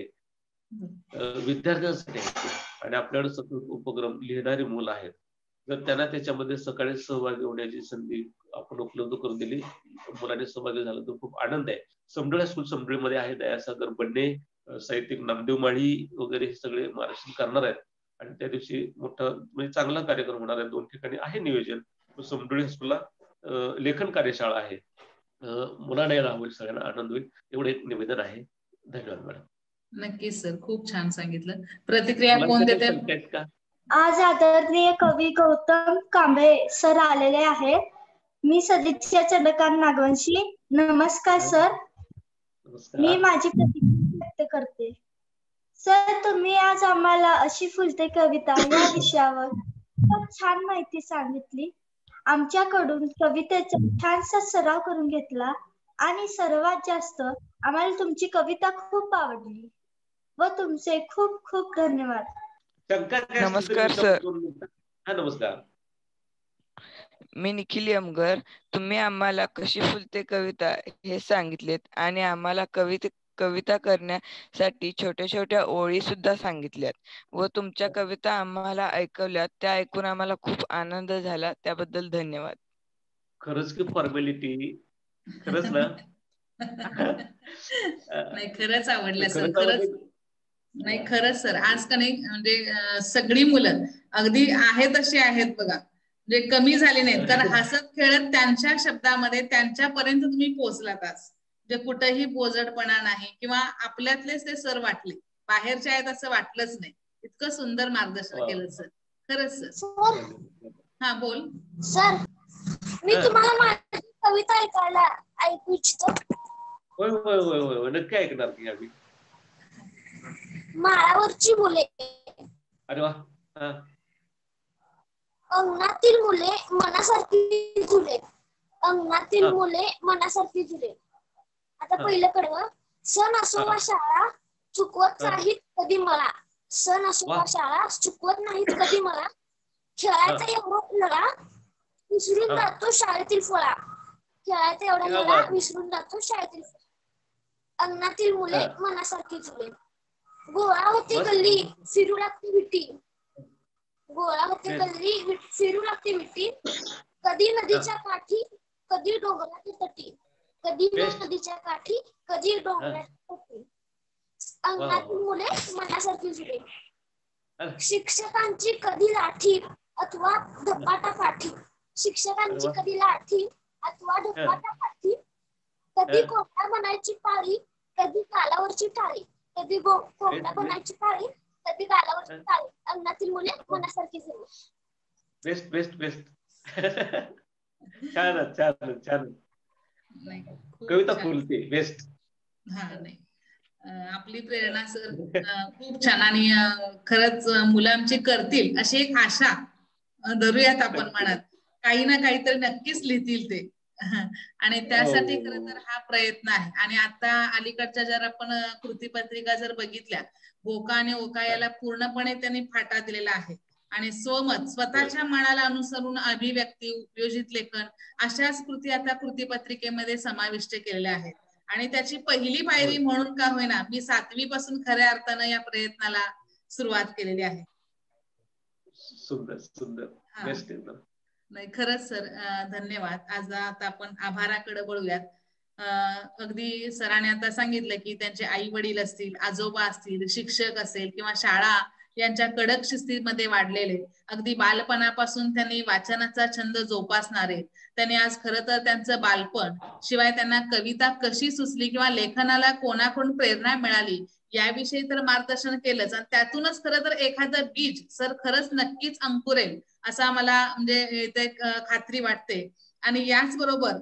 विद्यार्थ्यांसाठी. आणि आपल्याकडे सतत उपक्रम लिहिणारी मुलं आहेत, जर त्यांना त्याच्यामध्ये सकाळी सहभागी होण्याची संधी आपण उपलब्ध करून दिली, मुलांनी सहभागी झालं तर खूप आनंद आहे. समडोळी हायस्कूल समडोळीमध्ये आहे दयासागर बन्ने, साहित्यिक नामदेव माळी वगैरे हे सगळे महाराष्ट्र करणार आहेत. आणि त्या दिवशी मोठा म्हणजे चांगला कार्यक्रम होणार आहे. 2 ठिकाणी आहे नियोजन. समडोळी हायस्कूलला लेखन कार्यशाळा आहे, मुलांना यायला होईल, सगळ्यांना आनंद होईल. एवढं एक निवेदन आहे. धन्यवाद मॅडम.
नक्कीच सर, खूप छान सांगितलं. प्रतिक्रिया कोण देते?
आज आदरणीय कवी गौतम कांबळे सर आलेले आहेत. मी सदिच्छा चंद्रकांत नागवंशी. नमस्कार सर. मी माझी प्रतिक्रिया व्यक्त करते. सर, तुम्ही आज आम्हाला अशी फुलते कविता या विषयावर खूप छान माहिती सांगितली. आमच्याकडून कवितेचा छानसा सराव करून घेतला आणि सर्वात जास्त आम्हाला तुमची कविता खूप आवडली व तुमचे खूप खूप धन्यवाद.
शंका काय असतील तर
नमस्कार
विचार
सर.
करून विचारा. हा नमस्कार.
मी निखिल यमगर. तुम्ही आम्हाला कशी फुलते कविता हे सांगितलेत आणि आम्हाला कविता करण्यासाठी छोट्या छोट्या ओळी सुद्धा सांगितल्यात व तुमच्या कविता आम्हाला ऐकवल्यात. त्या ऐकून आम्हाला खूप आनंद झाला. त्याबद्दल धन्यवाद.
खरंच की फॉर्मॅलिटी. खरंच ना.
नाही खरंच आवडलं सर.
खरंच
खरंच नाही खरंच सर. आज का नाही म्हणजे सगळी मुलं अगदी आहेत अशी आहेत बघा, म्हणजे कमी झाले नाहीत. कारण हसत खेळत त्यांच्या शब्दामध्ये त्यांच्यापर्यंत तुम्ही पोहोचलात आज. म्हणजे कुठेही बोजडपणा नाही किंवा आपल्यातलेच ते सर वाटले, बाहेरचे आहेत असं वाटलंच नाही. इतकं सुंदर मार्गदर्शन केलं सर. खरंच सर. हा बोल
सर. मी तुम्हाला माझी कविता ऐकू इच्छितो.
होय होय होय होय नक्की ऐकणार की आम्ही.
माळावरची मुले.
अरे वा. हा.
अंगणातील मुले मनासारखी झुले. अंगणातील मुले मनासारखी झुले. आता पहिलं कडवं. सण असो वा शाळा चुकवत नाहीत कधी मला. सण असो वा शाळा चुकवत नाहीत कधी मला. खेळायचा एवढा लळा विसरून जातो शाळेतील फळा. खेळायचा एवढा लळा विसरून जातो शाळेतील फळा. अंगणातील मुले मनासारखी झुले. गोळा होती गल्ली फिरू लागते विटी. गोळा होते गल्ली फिरू लागते विटी. कधी नदीच्या काठी कधी डोंगराच्या तटी. कधी नदीच्या काठी कधी डोंगराच्या तटी. अंगणातील मुले मनासारखी झुले. शिक्षकांची कधी लाठी अथवा धपाटा काठी. शिक्षकांची कधी लाठी अथवा धपाटा काठी. कधी कोंबडा बनायची पाळी कधी गालावरची टाळी. कधी कोंबडा बनायची पाळी कधी गालावरची टाळी. अंगणातील मुले मनासारखी झुले.
Best best best. छान छान छान. कविता फुलते. बेस्ट.
हा नाही आपली प्रेरणा सर खूप छान. आणि खरंच मुलं आमची करतील अशी एक आशा धरूयात आपण मनात. काही ना काहीतरी नक्कीच लिहितील ते. आणि त्यासाठी खरं तर हा प्रयत्न आहे. आणि आता अलीकडच्या जर आपण कृतीपत्रिका जर बघितल्या, बोका आणि ओका याला पूर्णपणे त्यांनी फाटा दिलेला आहे. आणि स्वमत स्वतःच्या मनाला अनुसरून अभिव्यक्ती उपयोजित लेखन अशाच कृती आता कृतीपत्रिकेमध्ये समाविष्ट केलेल्या आहेत. आणि त्याची पहिली पायरी म्हणून का होईना मी 7वी पासून खऱ्या अर्थानं या प्रयत्नाला सुरुवात केलेली आहे.
सुंदर सुंदर. बेस्ट एकदम.
नाही खरंच सर धन्यवाद. आज आता आपण आभाराकडे वळूयात. अगदी सरांनी आता सांगितलं की त्यांचे आई वडील असतील, आजोबा असतील, शिक्षक असेल किंवा शाळा यांच्या कडक शिस्तीमध्ये वाढलेले, अगदी बालपणापासून त्यांनी वाचनाचा छंद जोपासणारे, त्यांनी आज खरं तर त्यांचं बालपण शिवाय त्यांना कविता कशी सुचली किंवा लेखनाला कोणाकडून प्रेरणा मिळाली याविषयी तर मार्गदर्शन केलंच. आणि त्यातूनच खरं तर एखादं बीज सर खरंच नक्कीच अंकुरेल असं मला म्हणजे ते खात्री वाटते. आणि याच बरोबर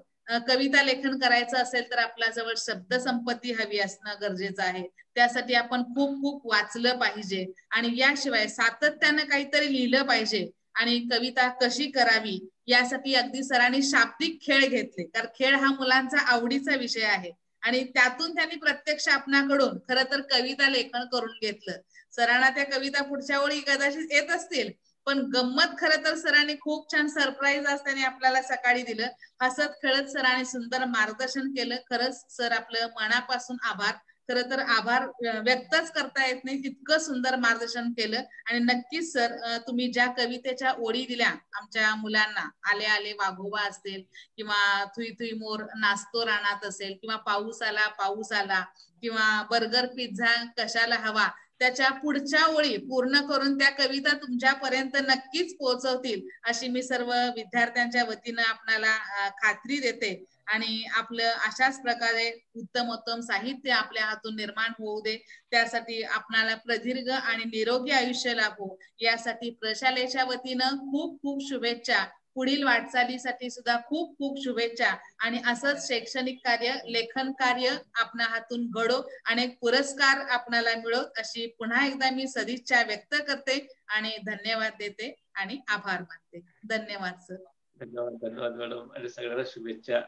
कविता लेखन करायचं असेल तर आपल्या जवळ शब्द संपत्ती हवी असणं गरजेचं आहे. त्यासाठी आपण खूप खूप वाचलं पाहिजे आणि याशिवाय सातत्यानं काहीतरी लिहिलं पाहिजे. आणि कविता कशी करावी यासाठी अगदी सरांनी शाब्दिक खेळ घेतले, कारण खेळ हा मुलांचा आवडीचा विषय आहे. आणि त्यातून त्यांनी प्रत्यक्ष आपणाकडून खरं तर कविता लेखन करून घेतलं. सरांना त्या कविता पुढच्या वेळी कदाचित येत असतील, पण गंमत खरं तर सरांनी खूप छान सरप्राईज आज त्यांनी आपल्याला सकाळी दिलं. हसत खेळत सरांनी सुंदर मार्गदर्शन केलं. खरंच सर आपलं मनापासून आभार. खरं तर आभार व्यक्तच करता येत नाही, इतकं सुंदर मार्गदर्शन केलं. आणि नक्कीच सर तुम्ही ज्या कवितेच्या ओळी दिल्या आमच्या मुलांना, आले आले वाघोबा असतील किंवा थुई थुई मोर नाचतो रानात असेल किंवा पाऊस आला किंवा बर्गर पिझ्झा कशाला हवा, त्याच्या पुढच्या ओळी पूर्ण करून त्या कविता तुमच्यापर्यंत नक्कीच पोहोचवतील अशी मी सर्व विद्यार्थ्यांच्या वतीनं आपल्याला खात्री देते. आणि आपलं अशाच प्रकारे उत्तमोत्तम साहित्य आपल्या हातून निर्माण होऊ दे, त्यासाठी आपणाला प्रदीर्घ आणि निरोगी आयुष्य लाभो यासाठी प्रशालेच्या वतीनं खूप खूप शुभेच्छा. पुढील वाटचालीसाठी सुद्धा खूप खूप शुभेच्छा. आणि असंच शैक्षणिक कार्य, लेखन कार्य आपल्या हातून घडो, अनेक पुरस्कार आपणाला मिळोत अशी पुन्हा एकदा मी सदिच्छा व्यक्त करते आणि धन्यवाद देते आणि आभार मानते. धन्यवाद सर.
धन्यवाद धन्यवाद मॅडम आणि सगळ्यांना शुभेच्छा.